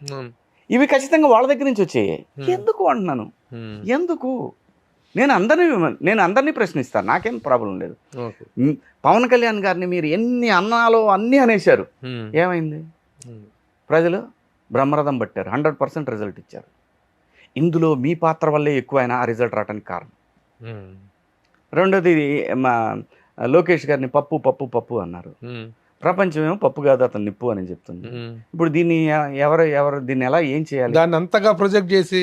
ఇవి ఖచ్చితంగా వాళ్ళ దగ్గర నుంచి వచ్చాయి. ఎందుకు అంటున్నాను, ఎందుకు? నేను అందరినీ ప్రశ్నిస్తాను, నాకేం ప్రాబ్లం లేదు. పవన్ కళ్యాణ్ గారిని మీరు ఎన్ని అన్నాలో అన్నీ అనేశారు, ఏమైంది? ప్రజలు బ్రహ్మరథం పట్టారు, 100% రిజల్ట్ ఇచ్చారు. ఇందులో మీ పాత్ర వల్లే ఎక్కువైనా ఆ రిజల్ట్ రావడానికి కారణం. రెండోది మా లోకేష్ గారిని పప్పు అన్నారు. ప్రపంచమేమో పప్పు కాదు అతను నిప్పు అని చెప్తుంది. ఇప్పుడు దీన్ని ఎవరు దీన్ని ఎలా ఏం చేయాలి? దాన్ని అంతగా ప్రొజెక్ట్ చేసి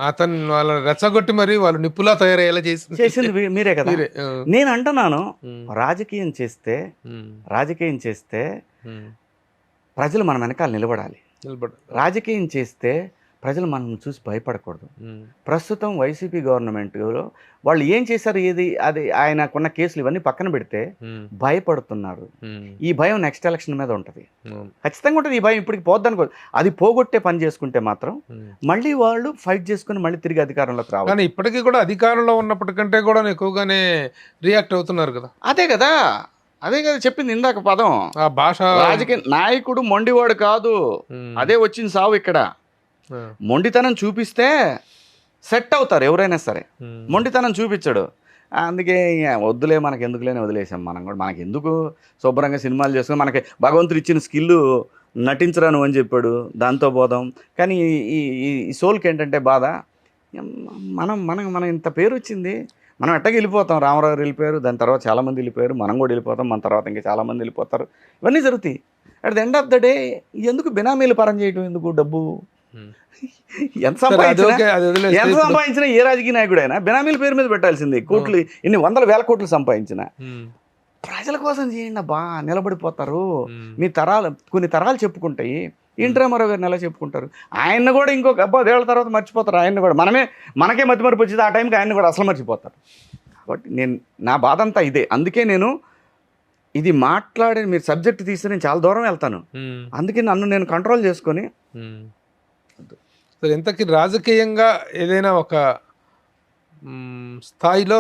అతను వాళ్ళ రెచ్చగొట్టి మరి వాళ్ళు నిప్పులా తయారయ్యేలా చేసింది మీరే కదా. నేను అంటున్నాను, రాజకీయం చేస్తే ప్రజలు మన వెనకాల నిలబడాలి. రాజకీయం చేస్తే ప్రజలు మనం చూసి భయపడకూడదు. ప్రస్తుతం వైసీపీ గవర్నమెంట్లో వాళ్ళు ఏం చేశారు, అది ఆయనకున్న కేసులు ఇవన్నీ పక్కన పెడితే భయపడుతున్నారు. ఈ భయం నెక్స్ట్ ఎలక్షన్ మీద ఉంటుంది, ఖచ్చితంగా ఉంటుంది. ఈ భయం ఇప్పటికి పోద్దనుకో, అది పోగొట్టే పని చేసుకుంటే మాత్రం మళ్ళీ వాళ్ళు ఫైట్ చేసుకుని మళ్ళీ తిరిగి అధికారంలోకి రావాలి. కానీ ఇప్పటికీ కూడా అధికారంలో ఉన్నప్పటికంటే కూడా ఎక్కువగానే రియాక్ట్ అవుతున్నారు కదా. అదే కదా చెప్పింది ఇందాక పదం. ఆ భాష, రాజకీయ నాయకుడు మొండివాడు కాదు, అదే వచ్చింది సావు. ఇక్కడ మొండితనం చూపిస్తే సెట్ అవుతారు ఎవరైనా సరే, మొండితనం చూపించడు. అందుకే వద్దులే, మనకి ఎందుకులేని వదిలేసాం. మనం కూడా మనకి ఎందుకు శుభ్రంగా సినిమాలు చేసుకుని, మనకి భగవంతుడు ఇచ్చిన స్కిల్ నటించరాను అని చెప్పాడు, దాంతో పోదాం. కానీ ఈ సోల్కి ఏంటంటే బాధ, మనం ఇంత పేరు వచ్చింది, మనం ఎట్టకి వెళ్ళిపోతాం. రామారావు గారు వెళ్ళిపోయారు, దాని తర్వాత చాలామంది వెళ్ళిపోయారు, మనం కూడా వెళ్ళిపోతాం, మన తర్వాత ఇంకా చాలామంది వెళ్ళిపోతారు. ఇవన్నీ జరుగుతాయి. At the end of the day ఎందుకు బినామీలు పరం చేయడం, ఎందుకు? డబ్బు ఎంత సంపాదించినా ఏ రాజకీయ నాయకుడైనా బినామీల పేరు మీద పెట్టాల్సింది. కోట్లు, ఎన్ని వందల వేల కోట్లు సంపాదించిన ప్రజల కోసం చేయండి బా, నిలబడిపోతారు. మీ కొన్ని తరాలు చెప్పుకుంటాయి. ఎన్టీ రామారావు గారిని ఎలా చెప్పుకుంటారు? ఆయన్ని కూడా ఇంకొక 10 ఏళ్ల తర్వాత మర్చిపోతారు. ఆయన్ని కూడా మనకే మతిమరుపు వచ్చింది, ఆ టైంకి ఆయన్ని కూడా అసలు మర్చిపోతారు. కాబట్టి నా బాధ అంతా ఇదే. అందుకే నేను ఇది మాట్లాడే, మీరు సబ్జెక్ట్ తీస్తే నేను చాలా దూరం వెళ్తాను. అందుకే నేను కంట్రోల్ చేసుకొని ఇంతకీ రాజకీయంగా ఏదైనా ఒక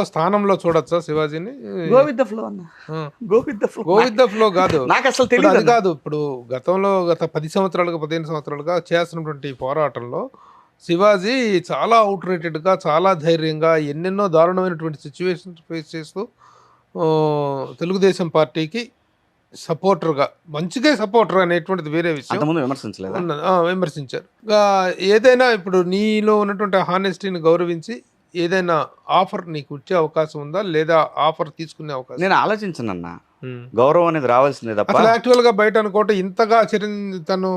స్థానంలో చూడొచ్చా శివాజీని? గో విత్ ద ఫ్లో అన్న, గో విత్ ద ఫ్లో కాదు, నాకు అసలు తెలియదు. కాదు, ఇప్పుడు గత 10 సంవత్సరాలుగా 15 సంవత్సరాలుగా చేస్తున్నటువంటి పోరాటంలో శివాజీ చాలా అవుట్రేటెడ్గా, చాలా ధైర్యంగా, ఎన్నెన్నో దారుణమైనటువంటి సిచ్యువేషన్స్ ఫేస్ చేస్తూ తెలుగుదేశం పార్టీకి సపోర్టర్గా, మంచిగా సపోర్టర్ అనేటువంటిది వేరే విషయం, విమర్శించారు. ఏదైనా ఇప్పుడు నీలో ఉన్నటువంటి హానెస్టీని గౌరవించి ఏదైనా ఆఫర్ నీకు వచ్చే అవకాశం ఉందా, లేదా ఆఫర్ తీసుకునే అవకాశం? నేను ఆలోచించనన్నా, గౌరవం అనేది రావాల్సిందే తప్ప. యాక్చువల్ గా బయట అనుకోవటం, ఇంతగా తను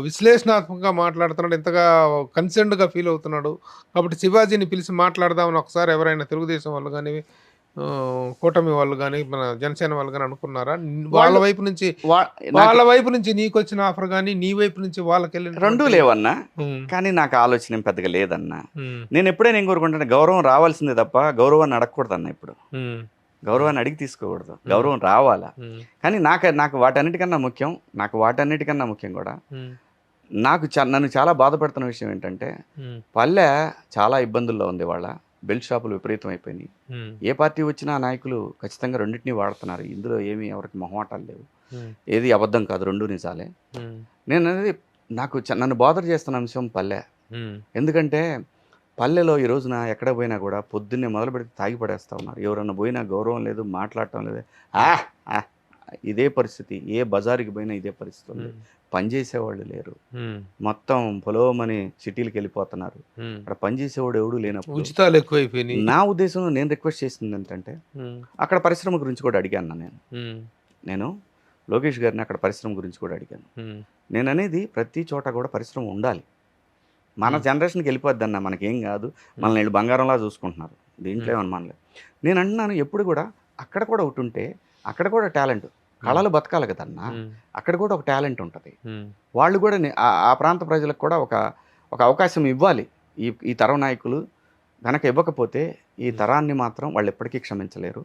విశ్లేషణాత్మకంగా మాట్లాడుతున్నాడు, ఇంతగా కన్సర్న్డ్ గా ఫీల్ అవుతున్నాడు. కాబట్టి శివాజీని పిలిచి మాట్లాడదామని ఒకసారి ఎవరైనా తెలుగుదేశం వాళ్ళు కానీ, కూటమి వాళ్ళు కానీ, మన జనసేన వాళ్ళు కానీ అనుకున్నారా? వాళ్ళ వైపు నుంచి నీకు వచ్చిన ఆఫర్ కానీ, నీ వైపు నుంచి వాళ్ళకి వెళ్ళిన రెండూ లేవన్నా. కానీ నాకు ఆలోచన పెద్దగా లేదన్నా. నేను ఎప్పుడైనా ఏం కోరుకుంటాను, గౌరవం రావాల్సిందే తప్ప గౌరవాన్ని అడగకూడదు అన్న. ఇప్పుడు గౌరవాన్ని అడిగి తీసుకోకూడదు, గౌరవం రావాలా. కానీ నాకు వాటన్నిటికన్నా ముఖ్యం కూడా నన్ను చాలా బాధపడుతున్న విషయం ఏంటంటే, పల్లె చాలా ఇబ్బందుల్లో ఉంది. వాళ్ళ బెల్ట్ షాపులు విపరీతం అయిపోయినాయి. ఏ పార్టీ వచ్చినా నాయకులు ఖచ్చితంగా రెండింటినీ వాడుతున్నారు. ఇందులో ఏమీ ఎవరికి మొహమాటాలు లేవు, ఏది అబద్ధం కాదు, రెండు నిజాలే. నేను అనేది నన్ను బాధ చేస్తున్న అంశం పల్లె. ఎందుకంటే పల్లెలో ఈ రోజున ఎక్కడ పోయినా కూడా పొద్దున్నే మొదలు పెడితే తాగి పడేస్తూ ఉన్నారు. ఎవరన్నా పోయినా గౌరవం లేదు, మాట్లాడటం లేదు. ఇదే పరిస్థితి. ఏ బజారుకి పోయినా ఇదే పరిస్థితి ఉంది. పనిచేసేవాళ్ళు లేరు, మొత్తం పొలవమని సిటీలకు వెళ్ళిపోతున్నారు. అక్కడ పనిచేసేవాడు ఎవడు లేనప్పుడు ఉచితాలు ఎక్కువైపోయినాయి. నా ఉద్దేశంలో నేను రిక్వెస్ట్ చేసింది ఏంటంటే, అక్కడ పరిశ్రమ గురించి కూడా అడిగాను. నేను లోకేష్ గారిని అక్కడ పరిశ్రమ గురించి కూడా అడిగాను. నేను అనేది ప్రతి చోట కూడా పరిశ్రమ ఉండాలి. మన జనరేషన్కి వెళ్ళిపోద్ది అన్న, మనకేం కాదు, మనల్ని వీళ్ళు బంగారంలా చూసుకుంటున్నారు, దీంట్లో ఏమనమానలేదు. నేను అంటున్నాను, ఎప్పుడు కూడా అక్కడ కూడా ఒకటి ఉంటే అక్కడ కూడా టాలెంట్, కళలు బతకాలి కదన్నా, అక్కడ కూడా ఒక టాలెంట్ ఉంటుంది. వాళ్ళు కూడా ఆ ప్రాంత ప్రజలకు కూడా ఒక అవకాశం ఇవ్వాలి. ఈ తరం నాయకులు కనుక ఇవ్వకపోతే ఈ తరాన్ని మాత్రం వాళ్ళు ఎప్పటికీ క్షమించలేరు.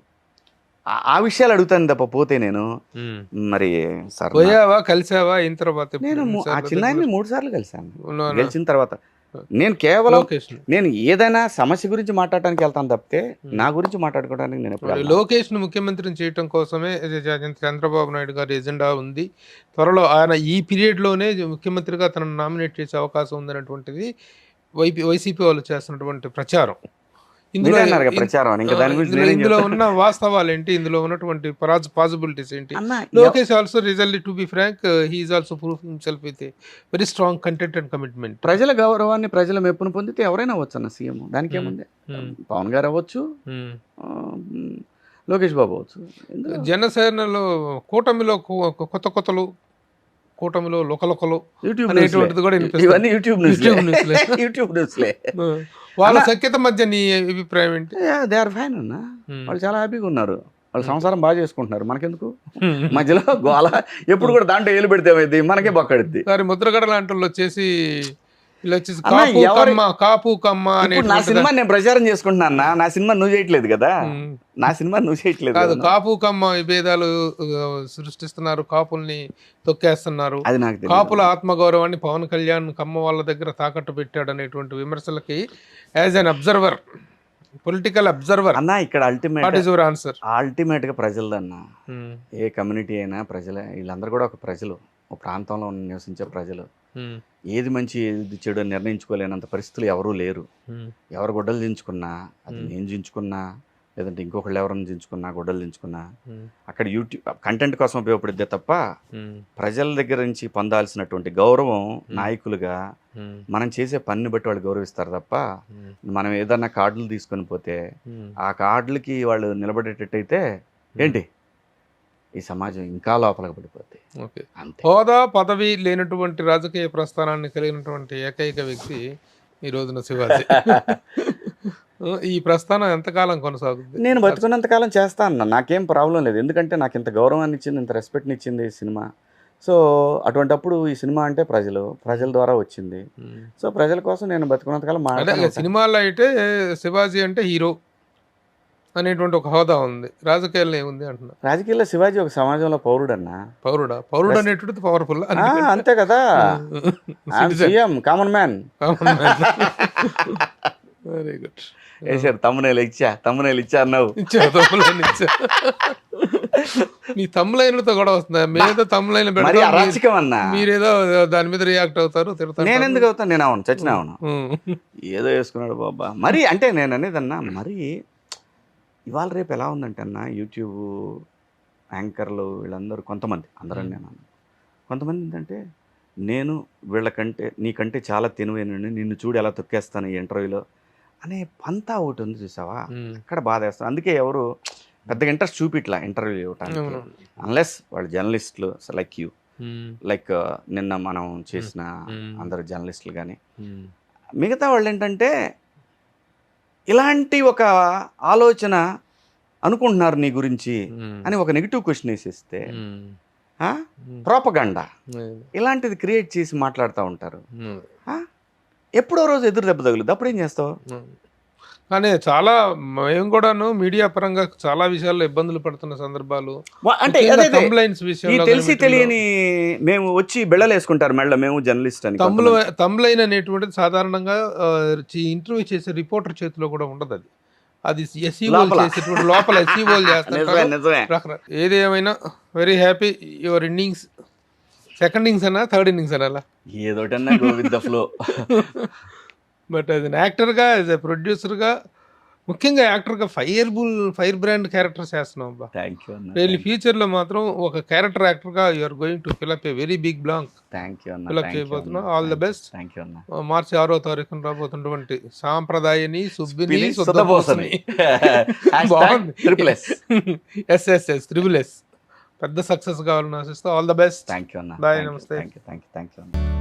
ఆ విషయాలు అడుగుతాను తప్ప పోతే నేను మరి సార్ పోయావా, కలిసావా? అయిన తర్వాత నేను ఆ చిన్నాయన్ని 3 సార్లు కలిశాను. గెలిచిన తర్వాత నేను కేవలం నేను ఏదైనా సమస్య గురించి మాట్లాడటానికి వెళ్తాను తప్పితే నా గురించి మాట్లాడుకోవడానికి నేను ఎప్పుడు లోకేష్ ను ముఖ్యమంత్రిని చేయడం కోసమే చంద్రబాబు నాయుడు గారి ఎజెండా ఉంది. త్వరలో ఆయన ఈ పీరియడ్ లోనే ముఖ్యమంత్రిగా తనను నామినేట్ చేసే అవకాశం ఉందనేటువంటిది వైసీపీ వాళ్ళు చేస్తున్నటువంటి ప్రచారం. ఇందులో ఉన్న వాస్తవాలు ఏంటి, ఇందులో ఉన్నటువంటి పాసిబిలిటీస్ ఏంటి? Lokesh also result to be frank, he is also prove himself with very strong content and commitment. ప్రజల గౌరవాన్ని, ప్రజల మెప్పును పొందితే ఎవరైనా అవ్వచ్చు అన్న సీఎం. దానికి ఏముంది, పవన్ గారు అవ్వచ్చు, లోకేష్ బాబు అవ్వచ్చు. జనసేనలో కూటమిలో కొత్తలు, కూటమిలో లోకలొకలు అనేటువంటిది కూడా ఇవన్నీ యూట్యూబ్ న్యూస్లే. వాళ్ళ సఖ్యత మధ్య నీ అభిప్రాయం ఏంటి? దే ఆర్ ఫైన్ అన్న, వాళ్ళు చాలా హ్యాపీగా ఉన్నారు, వాళ్ళు సంసారం బాగా చేసుకుంటున్నారు. మనకెందుకు మధ్యలో గోల? ఎప్పుడు కూడా దాంట్లో ఏలు పెడితే ఏమైంది, మనకే బొక్కడిద్ది. సరే, ముద్రగడ లాంటి వాళ్ళు వచ్చేసి కాపు కమ్మ అనే నా సినిమా నేను ప్రచారం చేసుకుంటున్నా. నా సినిమా నువ్వు చేయట్లేదు కదా, నా సినిమా నువ్వు చేయట్లేదు కాదు. కాపు కమ్మ విభేదాలు సృష్టిస్తున్నారు, కాపుల్ని తొక్కేస్తున్నారు. అది నాకు కాపుల ఆత్మగౌరవాన్ని పవన్ కళ్యాణ్ కమ్మ వాళ్ళ దగ్గర తాకట్టు పెట్టాడు అనేటువంటి విమర్శలకి as an observer, political observer అన్న, ఇక్కడ అల్టిమేట్ గా ప్రజలదన్నా, ఏ కమ్యూనిటీ అయినా ప్రజలే, వీళ్ళందరూ కూడా ఒక ప్రజలు, ఒక ప్రాంతంలో నివసించే ప్రజలు. ఏది మంచి ఏది చెడు అని నిర్ణయించుకోలేనంత పరిస్థితులు ఎవరూ లేరు. ఎవరు గొడ్డలు దించుకున్నా, అది నేను దించుకున్నా, లేదంటే ఇంకొకళ్ళు ఎవరైనా దించుకున్నా, గొడ్డలు దించుకున్నా, అక్కడ యూట్యూబ్ కంటెంట్ కోసం ఉపయోగపడిద్దే తప్ప ప్రజల దగ్గర నుంచి పొందాల్సినటువంటి గౌరవం నాయకులుగా మనం చేసే పనిని బట్టి వాళ్ళు గౌరవిస్తారు తప్ప, మనం ఏదన్నా కార్డులు తీసుకొని పోతే ఆ కార్డులకి వాళ్ళు నిలబడేటట్టయితే ఏంటి, ఈ సమాజం ఇంకా లోపలికి పడిపోద్ది. హోదా పదవి లేనటువంటి రాజకీయ ప్రస్థానాన్ని కలిగినటువంటి ఏకైక వ్యక్తి ఈ రోజున శివాజీ. ఈ ప్రస్థానం ఎంతకాలం కొనసాగుతుంది? నేను బతుకున్నంతకాలం చేస్తాను, నాకేం ప్రాబ్లం లేదు. ఎందుకంటే నాకు ఇంత గౌరవాన్ని ఇచ్చింది, ఇంత రెస్పెక్ట్ని ఇచ్చింది ఈ సినిమా. సో అటువంటప్పుడు ఈ సినిమా అంటే ప్రజల ద్వారా వచ్చింది. సో ప్రజల కోసం నేను బతుకున్నంతకాలం మాట్లాడాలి. సినిమాల్లో అయితే శివాజీ అంటే హీరో అనేటువంటి ఒక హోదా ఉంది, రాజకీయాల్లో ఏముంది అంటున్నా? రాజకీయాల్లో శివాజీ ఒక సమాజంలో పౌరుడు అన్న. పౌరుడు అనేటువంటిది పవర్ఫుల్ అంతే కదా, కామన్ మ్యాన్. Very good. వేసారు తమ్మునేలు ఇచ్చా అన్నావు. మీ తమ్ములైనతో కూడా వస్తుందా? మీరేదో తమ్ములైన అరాచకం అన్నా, మీరేదో దాని మీద రియాక్ట్ అవుతారు, తిడతారు. నేను ఎందుకు అవుతాను? నేను అవును, చచ్చిన అవును, ఏదో వేసుకున్నాడు బాబా. మరి అంటే నేను అనేదన్నా, మరి ఇవాళ రేపు ఎలా ఉందంటే అన్న, యూట్యూబ్ యాంకర్లు వీళ్ళందరూ కొంతమంది, అందరూ నేను కొంతమంది ఏంటంటే, నేను వీళ్ళకంటే నీకంటే చాలా తెలివైన, నిన్ను చూడు ఎలా తొక్కేస్తాను ఈ ఇంటర్వ్యూలో అనే పంతా ఒకటి ఉంది చూసావా, అక్కడ బాధ వేస్తాను. అందుకే ఎవరు పెద్దగా ఇంట్రెస్ట్ చూపిట్లా ఇంటర్వ్యూ ఇవ్వటానికి, అన్లెస్ వాళ్ళు జర్నలిస్టులు లైక్ యూ, లైక్ నిన్న మనం చేసిన అందరు జర్నలిస్టులు కానీ, మిగతా వాళ్ళు ఏంటంటే ఇలాంటి ఒక ఆలోచన అనుకుంటున్నారు నీ గురించి అని ఒక నెగిటివ్ క్వశ్చన్ వేసేస్తే ప్రోపగండా ఇలాంటిది క్రియేట్ చేసి మాట్లాడుతూ ఉంటారు. ఎప్పుడో రోజు ఎదురు దెబ్బ తగులుద్ది, అప్పుడు ఏం చేస్తావు? కానీ చాలా మేము కూడాను మీడియా పరంగా చాలా విషయాల్లో ఇబ్బందులు పడుతున్న సందర్భాలు అంటే తెలిసి తెలియని మేము వచ్చి బెళ్ళలేసుకుంటారు మెళ్ళ, మేము జర్నలిస్ట్ అని. తమ్లైన్ అనేటువంటిది సాధారణంగా ఇంటర్వ్యూ చేసే రిపోర్టర్ చేతిలో కూడా ఉండదు. అది ఎస్ఈఓలు చేసేటువంటి లోపల ఎస్ఈఓలు చేస్తారు. ఏదేమైనా very happy your innings. Second innings అన్నా, థర్డ్ ఇన్నింగ్స్ అన్నా, ఏదోటన్నా go with the flow. But as an యాక్టర్గా, యాజ్ ఎ ప్రొడ్యూసర్గా, ముఖ్యంగా యాక్టర్గా ఫైర్ బ్రాండ్ క్యారెక్టర్స్ చేస్తున్నాం అబ్బా. థ్యాంక్ యూ అన్న. రియల్లీ ఫ్యూచర్లో మాత్రం ఒక క్యారెక్టర్ యాక్టర్గా you are going to fill up a very big blank thank you అన్న. ఫిల్ అప్ థ్యాంక్ యూ చేయబోతున్నాం. అన్న. All the best. Thank you అన్న. మార్చి 6వ తారీఖున రాబోతున్నటువంటి సాంప్రదాయని సుబ్బిని పిలి సుద్దపూసని సుద్దపూసని. బాగుంది. Triple S. త్రిబుల్ ఎస్ పెద్ద సక్సెస్ కావాలని ఆశిస్తూ all the best. Thank you అన్న. Bye, నమస్తే. థ్యాంక్ యూ అన్న.